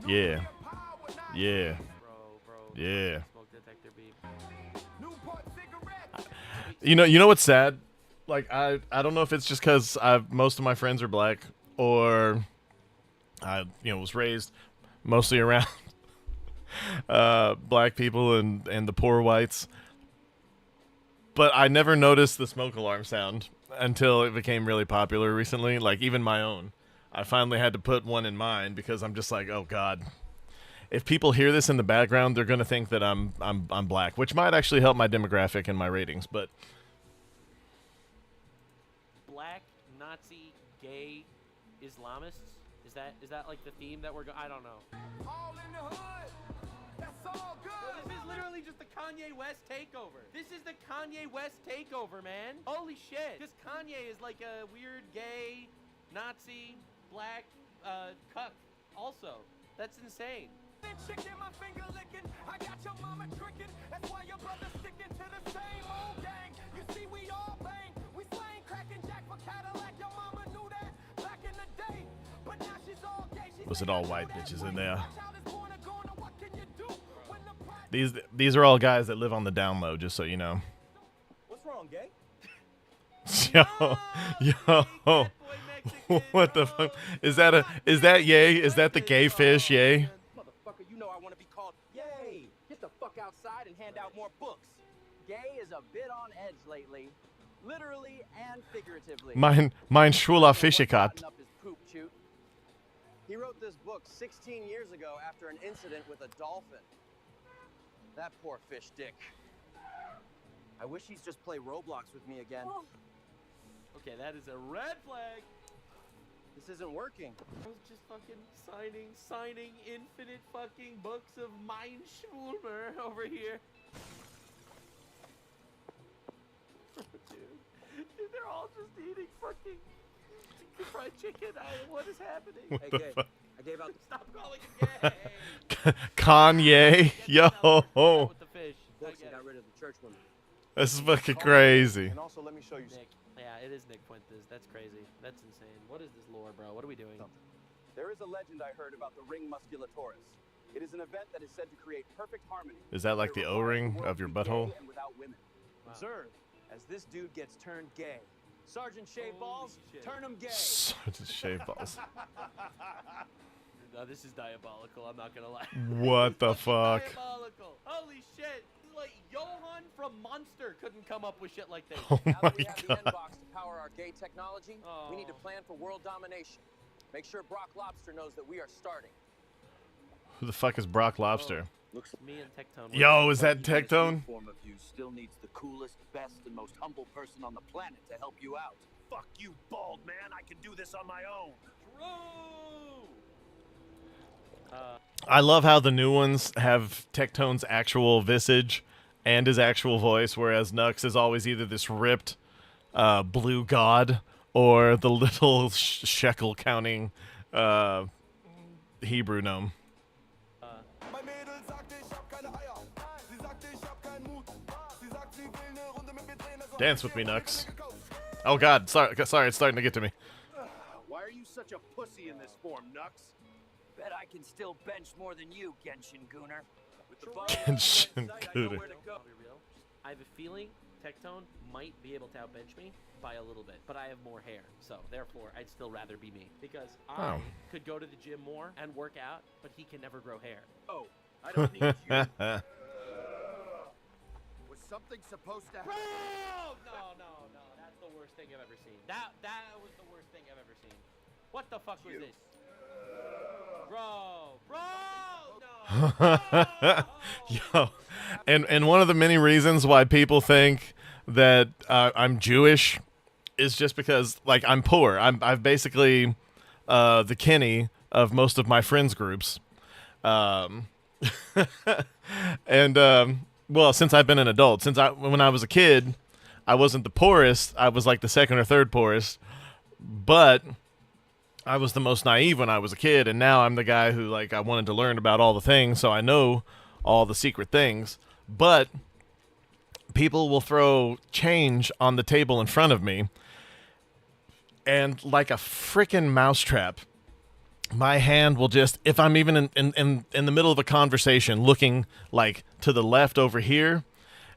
Yeah. Yeah. Bro. Yeah. Smoke detector beep. You know what's sad? Like, I don't know if it's just because most of my friends are black, or I was raised mostly around black people and the poor whites. But I never noticed the smoke alarm sound until it became really popular recently. Like, even my own. I finally had to put one in mine because I'm just like, oh God. If people hear this in the background, they're gonna think that I'm black, which might actually help my demographic and my ratings, but Black, Nazi, gay, Islamists? Is that like the theme that we're going? I don't know. All in the hood. That's all good. Bro, this is literally just the Kanye West takeover. This is the Kanye West takeover, man. Holy shit. This Kanye is like a weird gay, Nazi, black, cuck also. That's insane. Chicken, my finger licking. I got your mama tricking. That's why your brother sticking to the same old gang. You see, we all bang. We slang, cracking jack for Cadillac. Your mama knew that back in the day. But now she's all gay. was it all white bitches in there? These are all guys that live on the down low, just so you know. What's wrong, gay? Yo, what the fuck? Is that yay? Is that the gay fish, yay? Motherfucker, you know I want to be called yay. Get the fuck outside and hand out more books. Gay is a bit on edge lately, literally and figuratively. Mein schwuler Fischikat. He wrote this book 16 years ago after an incident with a dolphin. That poor fish dick. I wish he'd just play Roblox with me again. Oh. Okay, that is a red flag. This isn't working. I was just fucking signing infinite fucking books of Mein Schwulmer over here. Dude, they're all just eating fucking fried chicken. What is happening? What hey, the gay. fuck? I gave out. Stop calling it gay. Kanye, yo. With the fish. Books and got rid of the church women. This is fucking crazy. And also, let me show you. Nick. Yeah, it is Nick Fuentes. That's crazy. That's insane. What is this lore, bro? What are we doing? There is a legend I heard about the ring musculatoris. It is an event that is said to create perfect harmony. Is that like the O-ring of your butthole? And without women. Wow. Observe as this dude gets turned gay. Sergeant Shave Balls, turn him gay. Sergeant Shave Balls. No, this is diabolical. I'm not gonna lie. What the fuck? Diabolical. Holy shit. Like Johan from Monster couldn't come up with shit like this. Oh Now my that we have the god. N-Box to power our gay technology, we need to plan for world domination. Make sure Brock Lobster knows that we are starting. Who the fuck is Brock Lobster? Looks me and Tectone. Yo, is that Tectone? Form of you still needs the coolest, best, and most humble person on the planet to help you out. Fuck you, bald man. I can do this on my own. I love how the new ones have Tectone's actual visage and his actual voice, whereas Nux is always either this ripped blue god or the little shekel counting Hebrew gnome. Dance with me, Nux. Oh god, sorry, it's starting to get to me. Why are you such a pussy in this form, Nux? Bet I can still bench more than you, Genshin Gooner. With the Genshin Gooner. I'll be real. I have a feeling Tectone might be able to outbench me by a little bit, but I have more hair, so therefore I'd still rather be me because I could go to the gym more and work out, but he can never grow hair. Oh, I don't need you. Was something supposed to happen? No, that's the worst thing I've ever seen. That was the worst thing I've ever seen. What the fuck was this? Yo, and one of the many reasons why people think that I'm Jewish is just because, like, I'm poor. I've basically the Kenny of most of my friends groups, and well, since I've been an adult, when I was a kid, I wasn't the poorest. I was like the second or third poorest, but I was the most naive when I was a kid, and now I'm the guy who, like, I wanted to learn about all the things, so I know all the secret things. But people will throw change on the table in front of me, and like a freaking mousetrap, my hand will just, if I'm even in the middle of a conversation looking like to the left over here,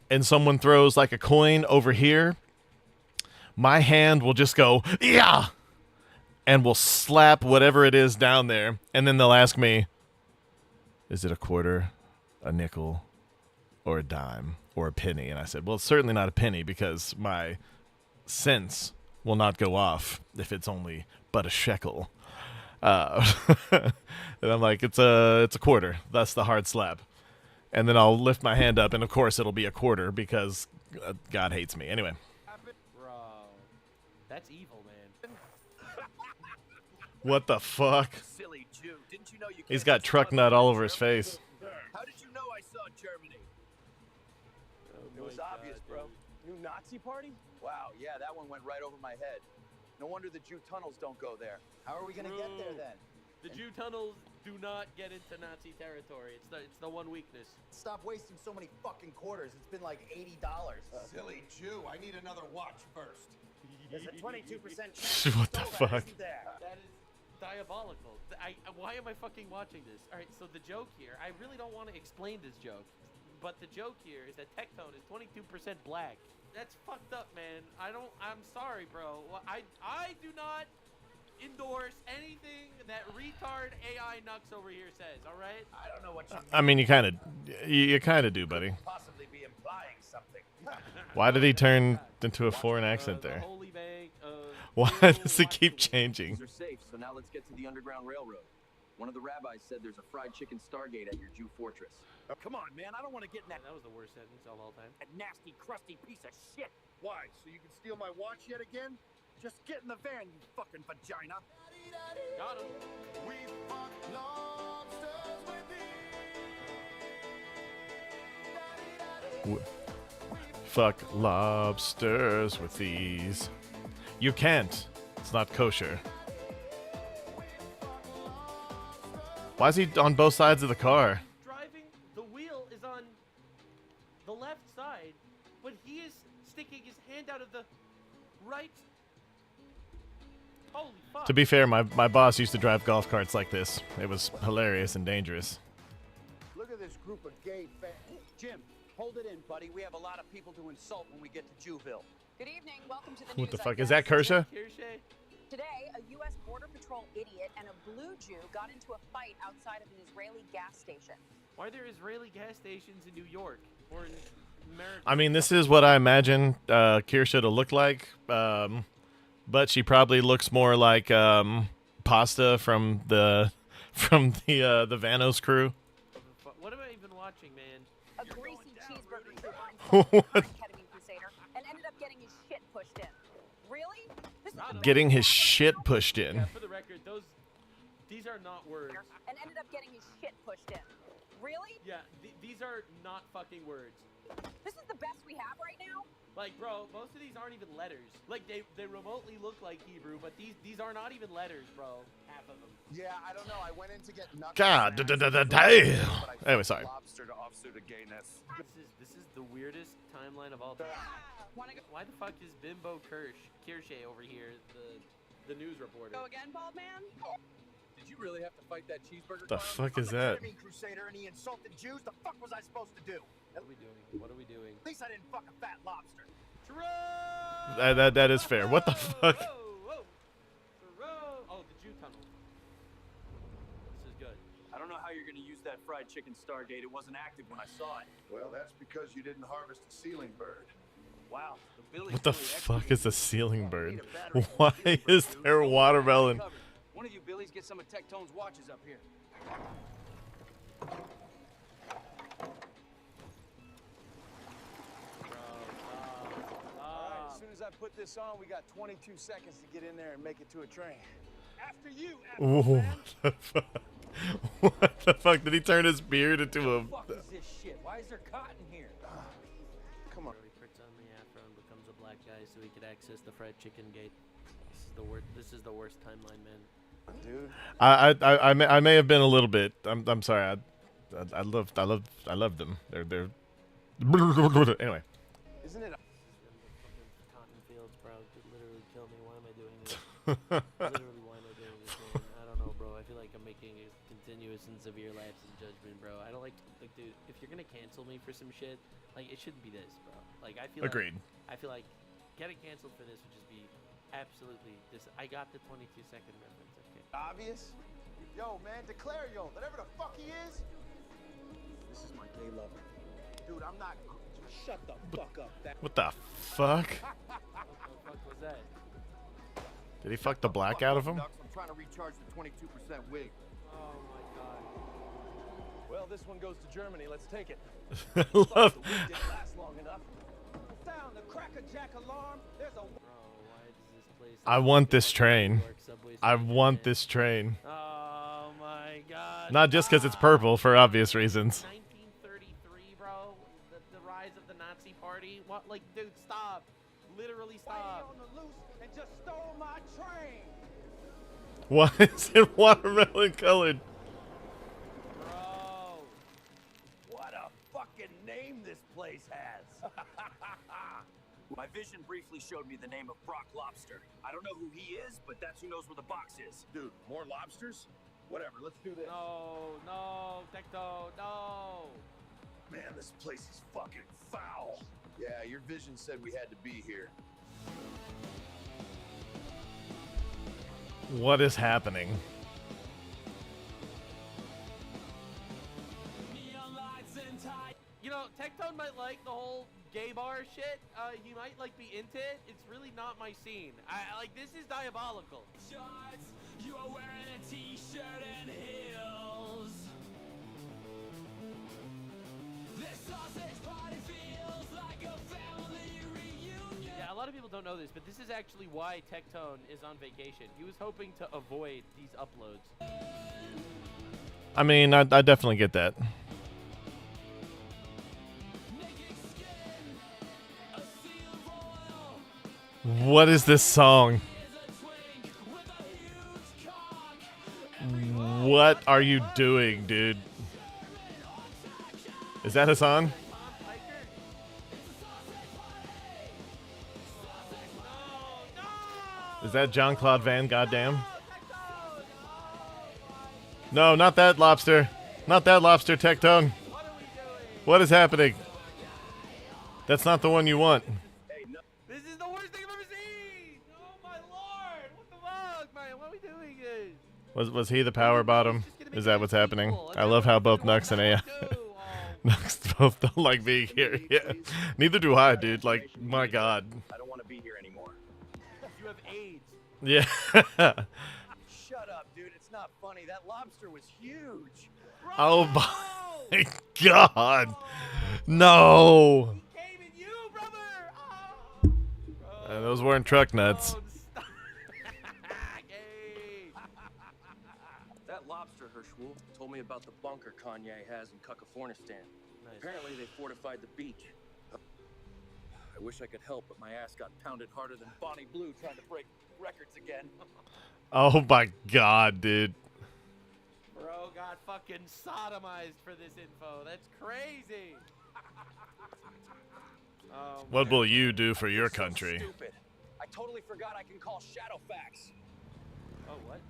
and someone throws like a coin over here, my hand will just go, yeah, and will slap whatever it is down there, and then they'll ask me, is it a quarter, a nickel, or a dime, or a penny? And I said, well, it's certainly not a penny, because my sense will not go off if it's only but a shekel. And I'm like, it's a quarter. That's the hard slap. And then I'll lift my hand up, and of course it'll be a quarter, because God hates me. Anyway. Bro, that's evil, man. What the fuck? Silly Jew. Didn't you know you He's got truck nut all over his face. How did you know I saw Germany? It was obvious, bro. New Nazi party? Wow, yeah, that one went right over my head. No wonder the Jew tunnels don't go there. How are we gonna get there then? The Jew tunnels do not get into Nazi territory. It's the one weakness. Stop wasting so many fucking quarters. It's been like $80. Silly Jew, I need another watch first. There's a 22% What the fuck? That is diabolical. Why am I fucking watching this? All right, so the joke here, I really don't want to explain this joke, but the joke here is that Tectone is 22% black. That's fucked up, man. I'm sorry, bro. I do not endorse anything that retard AI Nux over here says, all right? I don't know what you I mean, you kind of do, buddy. possibly be implying something. Why did he turn into a foreign accent there? Why does it keep changing? These are safe, so now let's get to the Underground Railroad. One of the rabbis said there's a fried chicken Stargate at your Jew fortress. Come on, man. I don't want to get in that. That was the worst sentence of all time. That nasty, crusty piece of shit. Why? So you can steal my watch yet again? Just get in the van, you fucking vagina. Got him. We fuck lobsters with Fuck lobsters with these. You can't. It's not kosher. Why is he on both sides of the car? Driving, the wheel is on the left side, but he is sticking his hand out of the right. Holy fuck. To be fair, my boss used to drive golf carts like this. It was hilarious and dangerous. Look at this group of gay fans. Jim, hold it in, buddy. We have a lot of people to insult when we get to Jewville. Good evening. Welcome to the What the news. fuck? Is that Kershaw? Today, a U.S. Border Patrol idiot and a blue Jew got into a fight outside of an Israeli gas station. Why are there Israeli gas stations in New York or in America? I mean, this is what I imagine Kirsha to look like, but she probably looks more like Pasta from the Vanos crew. What am I even watching, man? A greasy cheeseburger trooper ketamine crusader and ended up getting his shit pushed in. Really? This is Getting his shit pushed in. Yeah, for the record, these are not words. and ended up getting his shit pushed in. Really? Yeah, these are not fucking words. This is the best we have right now? Like, bro, most of these aren't even letters. Like, they remotely look like Hebrew, but these are not even letters, bro. Half of them. Yeah, I don't know. I went in to get nuts. God, damn. Anyway, sorry. Lobster to offsuit a gayness. This is the weirdest timeline of all time. Why the fuck is Bimbo Kirsche over here, the news reporter? Go again, bald man? Did you really have to fight that cheeseburger? The fuck is that? Enemy crusader and he insulted Jews. The fuck was I supposed to do? What are we doing? What are we doing? At least I didn't fuck a fat lobster. That is fair. What the fuck? Oh, the Jew tunnel. This is good. I don't know how you're gonna use that fried chicken Stargate. It wasn't active when I saw it. Well, that's because you didn't harvest a ceiling bird. Wow. What the fuck is a ceiling bird? Why is there watermelon? One of you Billies get some of Tectone's watches up here. Alright, as soon as I put this on, we got 22 seconds to get in there and make it to a train. After you, Ooh, what the fuck? What the fuck? Did he turn his beard into a... What the fuck is this shit? Why is there cotton here? Come on. He puts on the afro and becomes a black guy so he could access the fried chicken gate. This is the worst timeline, man. Dude. I may have been a little bit. I'm sorry. I loved them. They're anyway. Isn't it? Cotton fields, bro. Could literally kill me. Why am I doing this? Literally, why am I doing this, man? I don't know, bro. I feel like I'm making a continuous and severe lapse in judgment, bro. I don't like, dude. If you're gonna cancel me for some shit, like it shouldn't be this, bro. Like I feel. Agreed. I feel like getting canceled for this would just be absolutely this. I got the 22-second reference. Okay. Obvious? Yo, man, declare yo. Whatever the fuck he is. This is my gay lover. Dude, I'm not. Shut the fuck up. What the fuck? What the fuck was that? Did he fuck the black out of him? I'm trying to recharge the 22% wig. Oh my god. Well, this one goes to Germany. Let's take it. Love. The wig didn't last long enough. Sound the crackerjack alarm. There's a. Bro, why does this place? I want this train. New York subway I station, want man? this train. Oh my god. Not just because it's purple, for obvious reasons. 1933, bro. The rise of the Nazi Party. What? Like, dude, stop. Literally stop. on the loose and just stole my train. Why is it watermelon colored? Bro, what a fucking name this place has. My vision briefly showed me the name of Brock Lobster. I don't know who he is, but that's who knows where the box is. Dude, more lobsters? Whatever, let's do this. No, Tecto, no. Man, this place is fucking foul. Yeah, your vision said we had to be here. What is happening? You know, Tectone might like the whole gay bar shit. He might like be into it. It's really not my scene. I like this is diabolical. Shorts, you are wearing a t-shirt and heels. This sausage party feels like a family reunion. Yeah, a lot of people don't know this, but this is actually why Tectone is on vacation. He was hoping to avoid these uploads. I mean, I definitely get that. What is this song? What are you doing, dude? Is that Hassan? Is that Jean-Claude Van Goddamn? No, not that lobster. Not that lobster, Tectone. What is happening? That's not the one you want. This is the worst thing I've ever seen! Oh my lord! What the fuck, man? What are we doing here? Was he the power bottom? Is that what's happening? I love how both Nux and AI Nux both don't like being here. Yeah. Neither do I, dude. Like, my god. I don't want to be here anymore. You have AIDS. Yeah. Shut up, dude. It's not funny. That lobster was huge. Oh my god. No. Those weren't truck nuts. That lobster, Hirschwolf, told me about the bunker Kanye has in Cuckafornistan. Nice. Apparently they fortified the beach. I wish I could help, but my ass got pounded harder than Bonnie Blue trying to break records again. Oh my god, dude. Bro got fucking sodomized for this info. That's crazy. Oh, What will you do for your country? Stupid. I totally forgot I can call Shadowfax. Oh, what?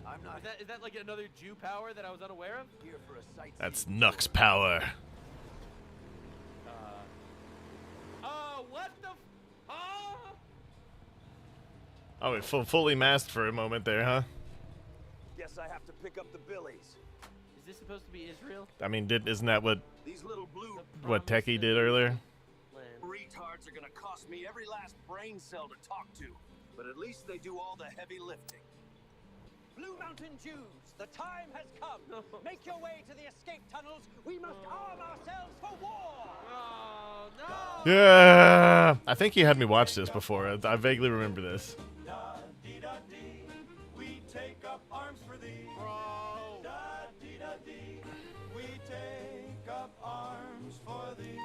I'm I'm not. Is that like another Jew power that I was unaware of? Here for a sight. That's Nux power. What the? Oh, it fully masked for a moment there, huh? Guess I have to pick up the billies. Is this supposed to be Israel? I mean, isn't that what These little blue Techie did earlier? retards are gonna cost me every last brain cell to talk to, but at least they do all the heavy lifting. Blue Mountain Jews, the time has come. Make your way to the escape tunnels. We must arm ourselves for war. Oh, no. Yeah, I think you had me watch this before. I vaguely remember this. We take up arms for thee. Da-dee-da-dee. We take up arms for thee.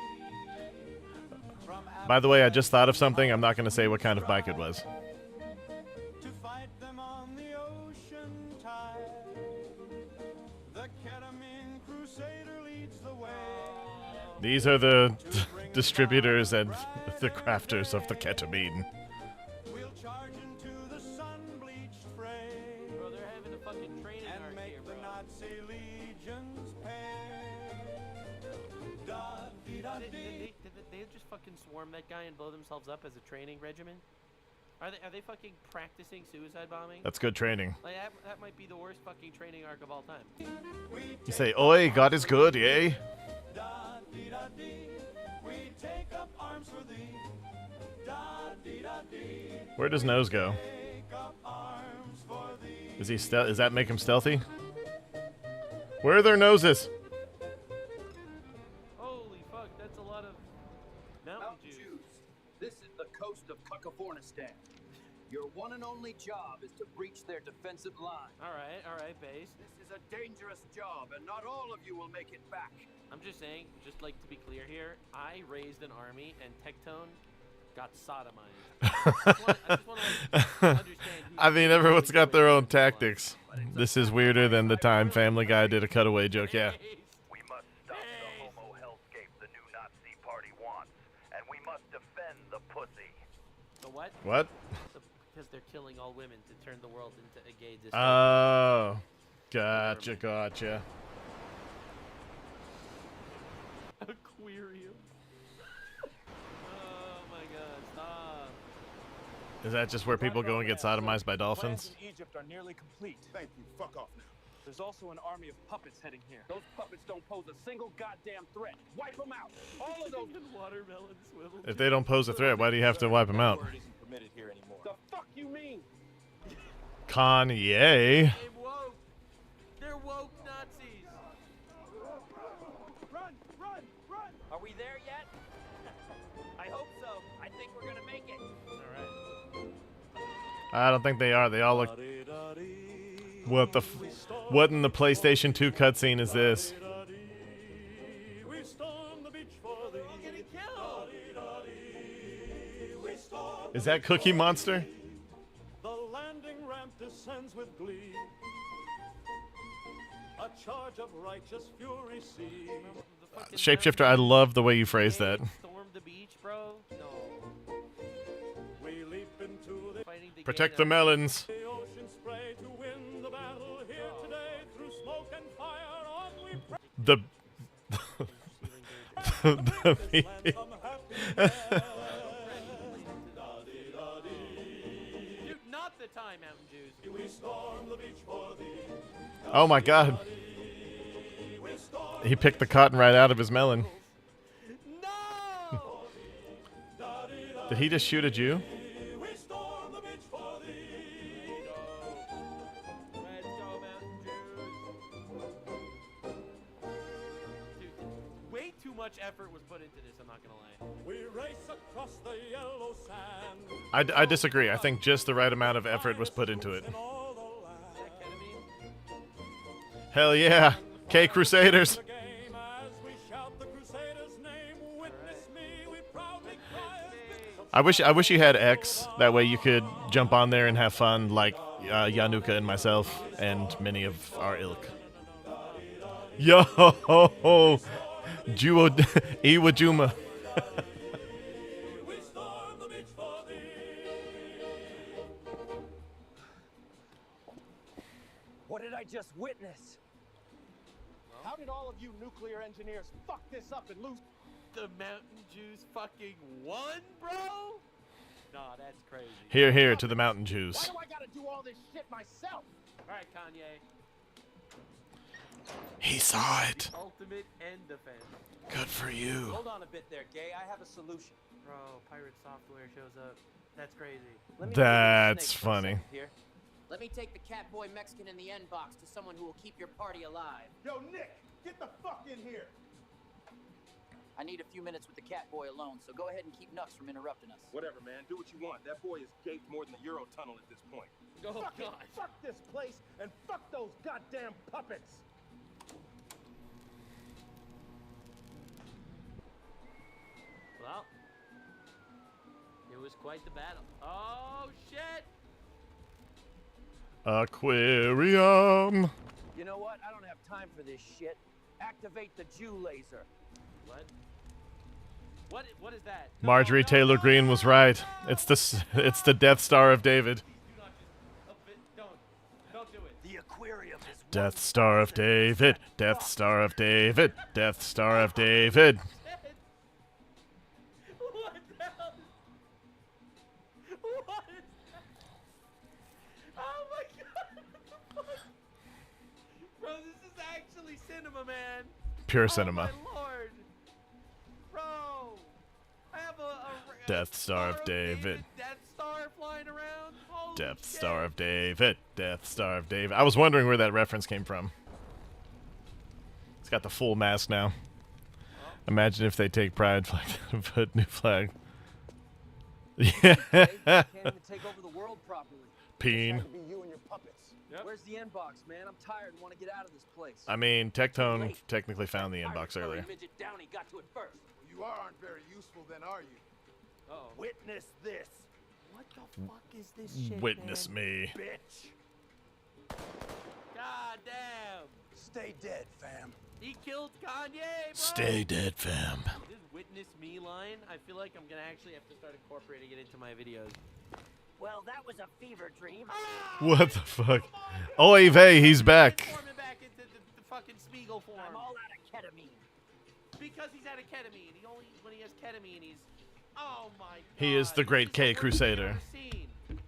By the way, I just thought of something. I'm not going to say what kind of bike it was. To fight them on the ocean tide. The ketamine crusader leads the way. These are the distributors and the crafters of the ketamine. We'll charge into the sun-bleached fray. Bro, they're having a fucking training and arc make here, the bro. Nazi legions pay. Da-dee-da-dee. Did they just fucking swarm that guy and blow themselves up as a training regimen? Are they fucking practicing suicide bombing? That's good training. Like that might be the worst fucking training arc of all time. You say, "Oi, God is good, yay." Da-dee-da-dee. We take up arms for thee. Da-dee-da-dee. Where does Nose go? Take up arms for thee. Is he Does that make him stealthy? Where are their noses? Holy fuck, that's a lot of Mountain Jews. This is the coast of Cucafornistan. Your one and only job is to breach their defensive line. All right, base. This is a dangerous job, and not all of you will make it back. I'm just saying, just like to be clear here, I raised an army and Tectone got sodomized. I just want to understand. I mean, everyone's got their own tactics. This is weirder than the time Family Guy did a cutaway joke, yeah. We must stop the homo hellscape the new Nazi party wants, and we must defend the pussy. The what? What? Because they're killing all women to turn the world into a gay dystopia. Oh, gotcha. Aquarium. Oh my god, stop. Is that just where people go and get sodomized by dolphins? Plans in Egypt are nearly complete. Thank you. Fuck off now. There's also an army of puppets heading here. Those puppets don't pose a single goddamn threat. Wipe them out. All of those watermelon swivel. If they don't pose a threat, why do you have to wipe them out? isn't permitted here anymore. The fuck you mean? Kanye. They're woke. They're woke Nazis. Run! Are we there yet? I hope so. I think we're gonna make it. All right. I don't think they are. They all look. What in the PlayStation 2 cutscene is this? Is that Cookie Monster? The landing ramp descends with glee. A charge of righteous fury see. Shapeshifter, I love the way you phrase that. Storm the beach, bro? No. We leap into the Protect the melons. The ocean spray to win the battle here today through smoke and fire on we pray. The Dude, not the time, Mountain Jews. We storm the beach for thee. Oh my god. He picked the cotton right out of his melon. No! Did he just shoot a Jew? We storm the beach for thee. Let's go, Mountain Jews. Dude, way too much effort was put into this, I'm not gonna lie. We race across the yellow sand. I disagree. I think just the right amount of effort was put into it. Hell yeah. K Crusaders. I wish you had X. That way you could jump on there and have fun like Yanuka and myself and many of our ilk. Yo ho Iwa Juma. What did I just witness? How did all of you nuclear engineers fuck this up and lose? The Mountain Jews fucking won, bro? Nah, that's crazy. Here, here to the Mountain Jews. Why do I gotta do all this shit myself? All right, Kanye. He saw it. Ultimate end defense. Good for you. Hold on a bit there, Gay. I have a solution. Bro, pirate software shows up. That's crazy. That's funny. Let me take the Catboy Mexican in the end box to someone who will keep your party alive. Yo, Nick, get the fuck in here. I need a few minutes with the Catboy alone, so go ahead and keep Nux from interrupting us. Whatever, man. Do what you want. That boy is gaped more than the Eurotunnel at this point. Oh, Fuck it. Fuck this place and fuck those goddamn puppets. Well, it was quite the battle. Oh, shit! Aquarium. You know what? I don't have time for this shit. Activate the Jew laser. What? What is that? Marjorie Taylor Greene was right. It's the Death Star of David. Don't do it. The aquarium is Death Star of David. Death Star of David. Death Star of David. What the hell? What is that? Oh my god! What the fuck? Bro, this is actually cinema, man. Pure cinema. Oh my lord. Bro, I have a Death Star of David. Death Star flying around. Holy Death shit. Star of David. Death Star of David. I was wondering where that reference came from. It's got the full mask now. Imagine if they take pride flag and put new flag. Yeah. can't even take over the world properly. Peen. Be you and your puppets. Where's the inbox, man? I'm tired and want to get out of this place. I mean, Tectone technically found the inbox earlier. Midget Downey got to it first. You aren't very useful then, are you? Uh-oh. Witness this. What the fuck is this shit, Witness man? me. Bitch. God damn. Stay dead, fam. He killed Kanye, bro. Stay dead, fam. This witness me line, I feel like I'm gonna actually have to start incorporating it into my videos. Well, that was a fever dream. What the fuck? Oy vey, he's back. Transforming back into the fucking Smeagol form. I'm all out of ketamine. Because he's out of ketamine. When he has ketamine, he's... Oh my god. He is the great K Crusader.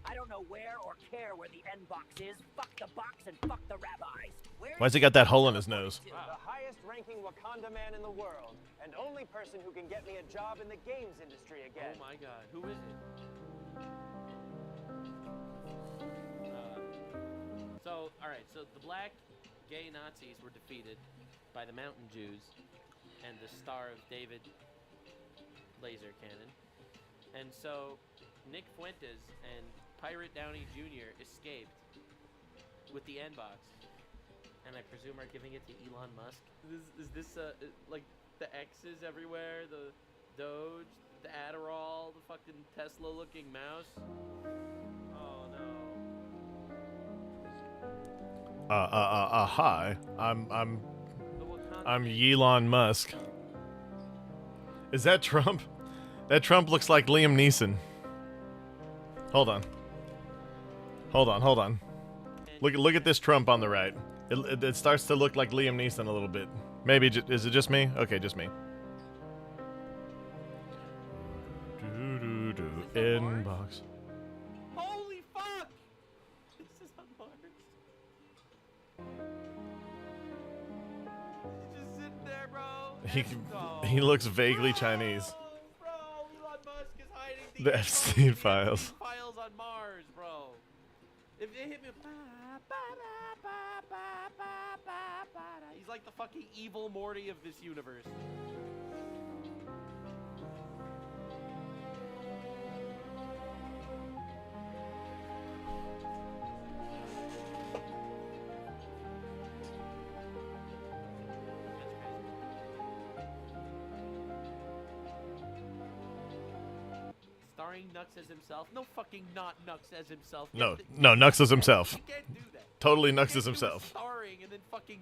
I don't know where or care where the end box is. Fuck the box and fuck the rabbis. Why's he got that hole in his nose? The highest ranking Wakanda man in the world, and only person who can get me a job in the games industry again. Oh my god, who is it? So, alright, so the black gay Nazis were defeated by the Mountain Jews and the Star of David laser cannon. And so Nick Fuentes and Pirate Downey Jr. escaped with the N-Box. And I presume are giving it to Elon Musk. Is this like the X's everywhere? The Doge, the Adderall, the fucking Tesla-looking mouse? Oh no. Hi. I'm Elon Musk. Is that Trump? That Trump looks like Liam Neeson. Hold on. Hold on. Look at this Trump on the right. It starts to look like Liam Neeson a little bit. Maybe is it just me? Okay, just me. Inbox. Holy fuck! This is on Mars. He's just sitting there, bro. He looks vaguely Chinese. Bro, Elon Musk is hiding The Epstein files. files on Mars, bro. If they hit me, he's like the fucking evil Morty of this universe. Starring Nux as himself? No fucking not Nux as himself. No, Nux is himself. You can't do that. Totally Nux You is can't do himself. Starring and then fucking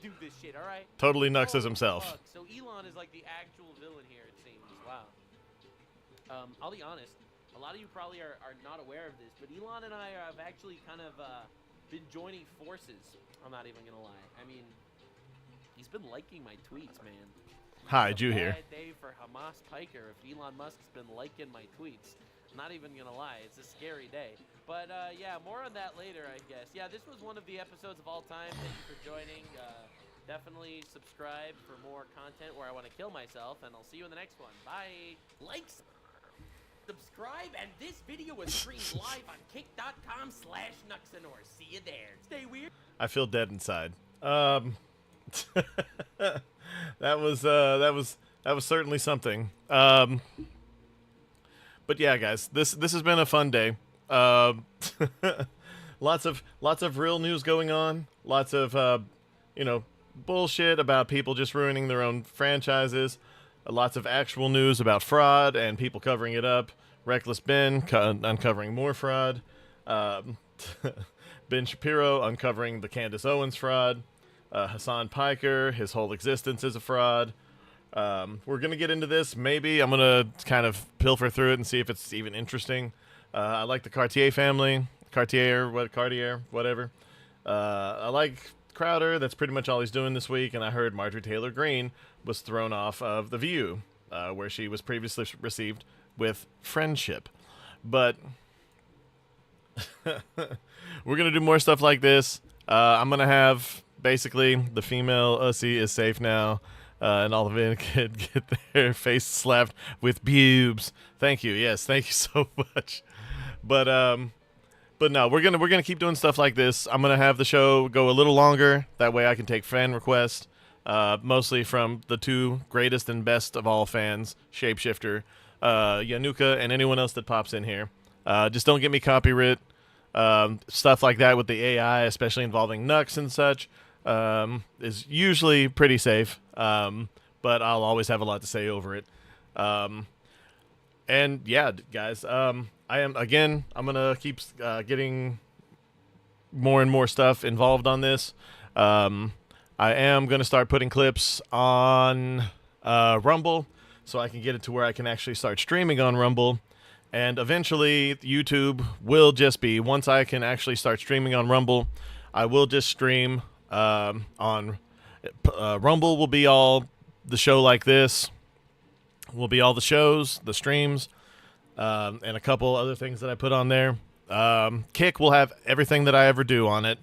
do this shit, all right? Totally Nux as himself. Fuck. So Elon is like the actual villain here, it seems. Wow. I'll be honest. A lot of you probably are not aware of this, but Elon and I have actually kind of been joining forces. I'm not even gonna lie. I mean, he's been liking my tweets, man. Hide you here. Bad day for Hamas Piker if Elon Musk's been liking my tweets. Not even gonna lie, it's a scary day. But yeah, more on that later, I guess. Yeah, this was one of the episodes of all time. Thank you for joining. Definitely subscribe for more content where I want to kill myself, and I'll see you in the next one. Bye. Like, subscribe, and this video was streamed live on kick.com/Nuxanor. See you there. Stay weird. I feel dead inside. That was certainly something. But yeah, guys, this has been a fun day. Lots of real news going on. Lots of bullshit about people just ruining their own franchises. Lots of actual news about fraud and people covering it up. Reckless Ben uncovering more fraud. Ben Shapiro uncovering the Candace Owens fraud. Hassan Piker, his whole existence is a fraud. We're going to get into this. Maybe I'm going to kind of pilfer through it and see if it's even interesting. I like the Cartier family. Cartier, whatever. I like Crowder. That's pretty much all he's doing this week. And I heard Marjorie Taylor Greene was thrown off of The View, where she was previously received with friendship. But we're going to do more stuff like this. I'm going to have basically the female Ussie is safe now. And all of it can get their face slapped with boobs. Thank you. Yes, thank you so much. But no, we're gonna keep doing stuff like this. I'm gonna have the show go a little longer. That way I can take fan requests, mostly from the two greatest and best of all fans, Shapeshifter, Yanuka, and anyone else that pops in here. Just don't get me copyright. Stuff like that with the AI, especially involving Nux and such, is usually pretty safe. But I'll always have a lot to say over it. And yeah, guys, I'm gonna keep getting more and more stuff involved on this. I am gonna start putting clips on Rumble, so I can get it to where I can actually start streaming on Rumble. And eventually, YouTube will just be, once I can actually start streaming on Rumble, I will just stream on Rumble. Will be all the show like this. Will be all the shows, the streams, and a couple other things that I put on there. Kick will have everything that I ever do on it.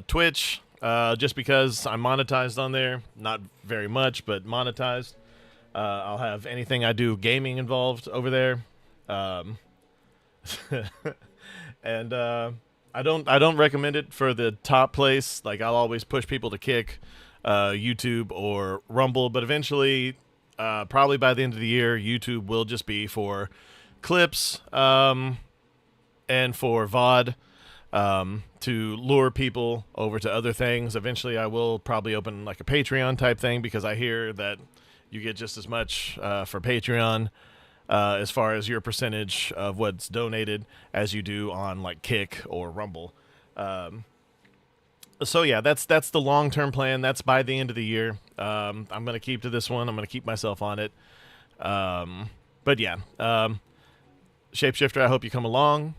Twitch, just because I'm monetized on there, not very much, but monetized. I'll have anything I do gaming involved over there. And I don't recommend it for the top place. Like, I'll always push people to Kick, YouTube, or Rumble, but eventually, probably by the end of the year, YouTube will just be for clips and for VOD, to lure people over to other things. Eventually, I will probably open like a Patreon type thing, because I hear that you get just as much for Patreon as far as your percentage of what's donated as you do on like Kick or Rumble. So yeah, that's the long-term plan. That's by the end of the year. I'm going to keep to this one. I'm going to keep myself on it. But yeah, Shapeshifter, I hope you come along.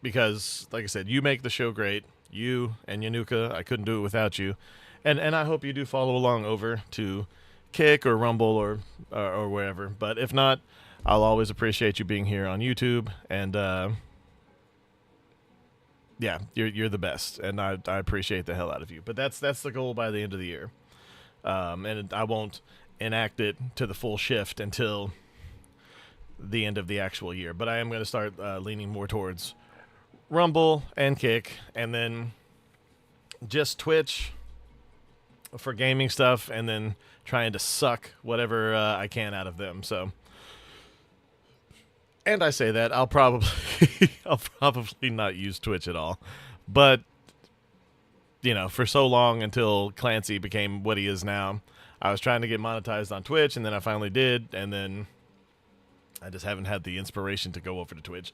Because like I said, you make the show great. You and Yanuka, I couldn't do it without you. And I hope you do follow along over to Kick or Rumble or wherever. But if not, I'll always appreciate you being here on YouTube. And yeah, you're the best, and I appreciate the hell out of you. But that's the goal by the end of the year. And I won't enact it to the full shift until the end of the actual year. But I am going to start leaning more towards Rumble and Kick, and then just Twitch for gaming stuff, and then trying to suck whatever I can out of them. So, and I say that I'll probably not use Twitch at all, but you know, for so long until Clancy became what he is now, I was trying to get monetized on Twitch, and then I finally did, and then I just haven't had the inspiration to go over to Twitch.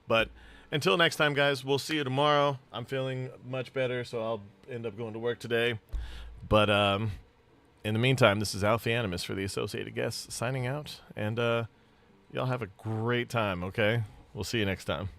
But until next time, guys, we'll see you tomorrow. I'm feeling much better, so I'll end up going to work today. But in the meantime, this is Alfie Animus for the Associated Guests signing out, and y'all have a great time, okay? We'll see you next time.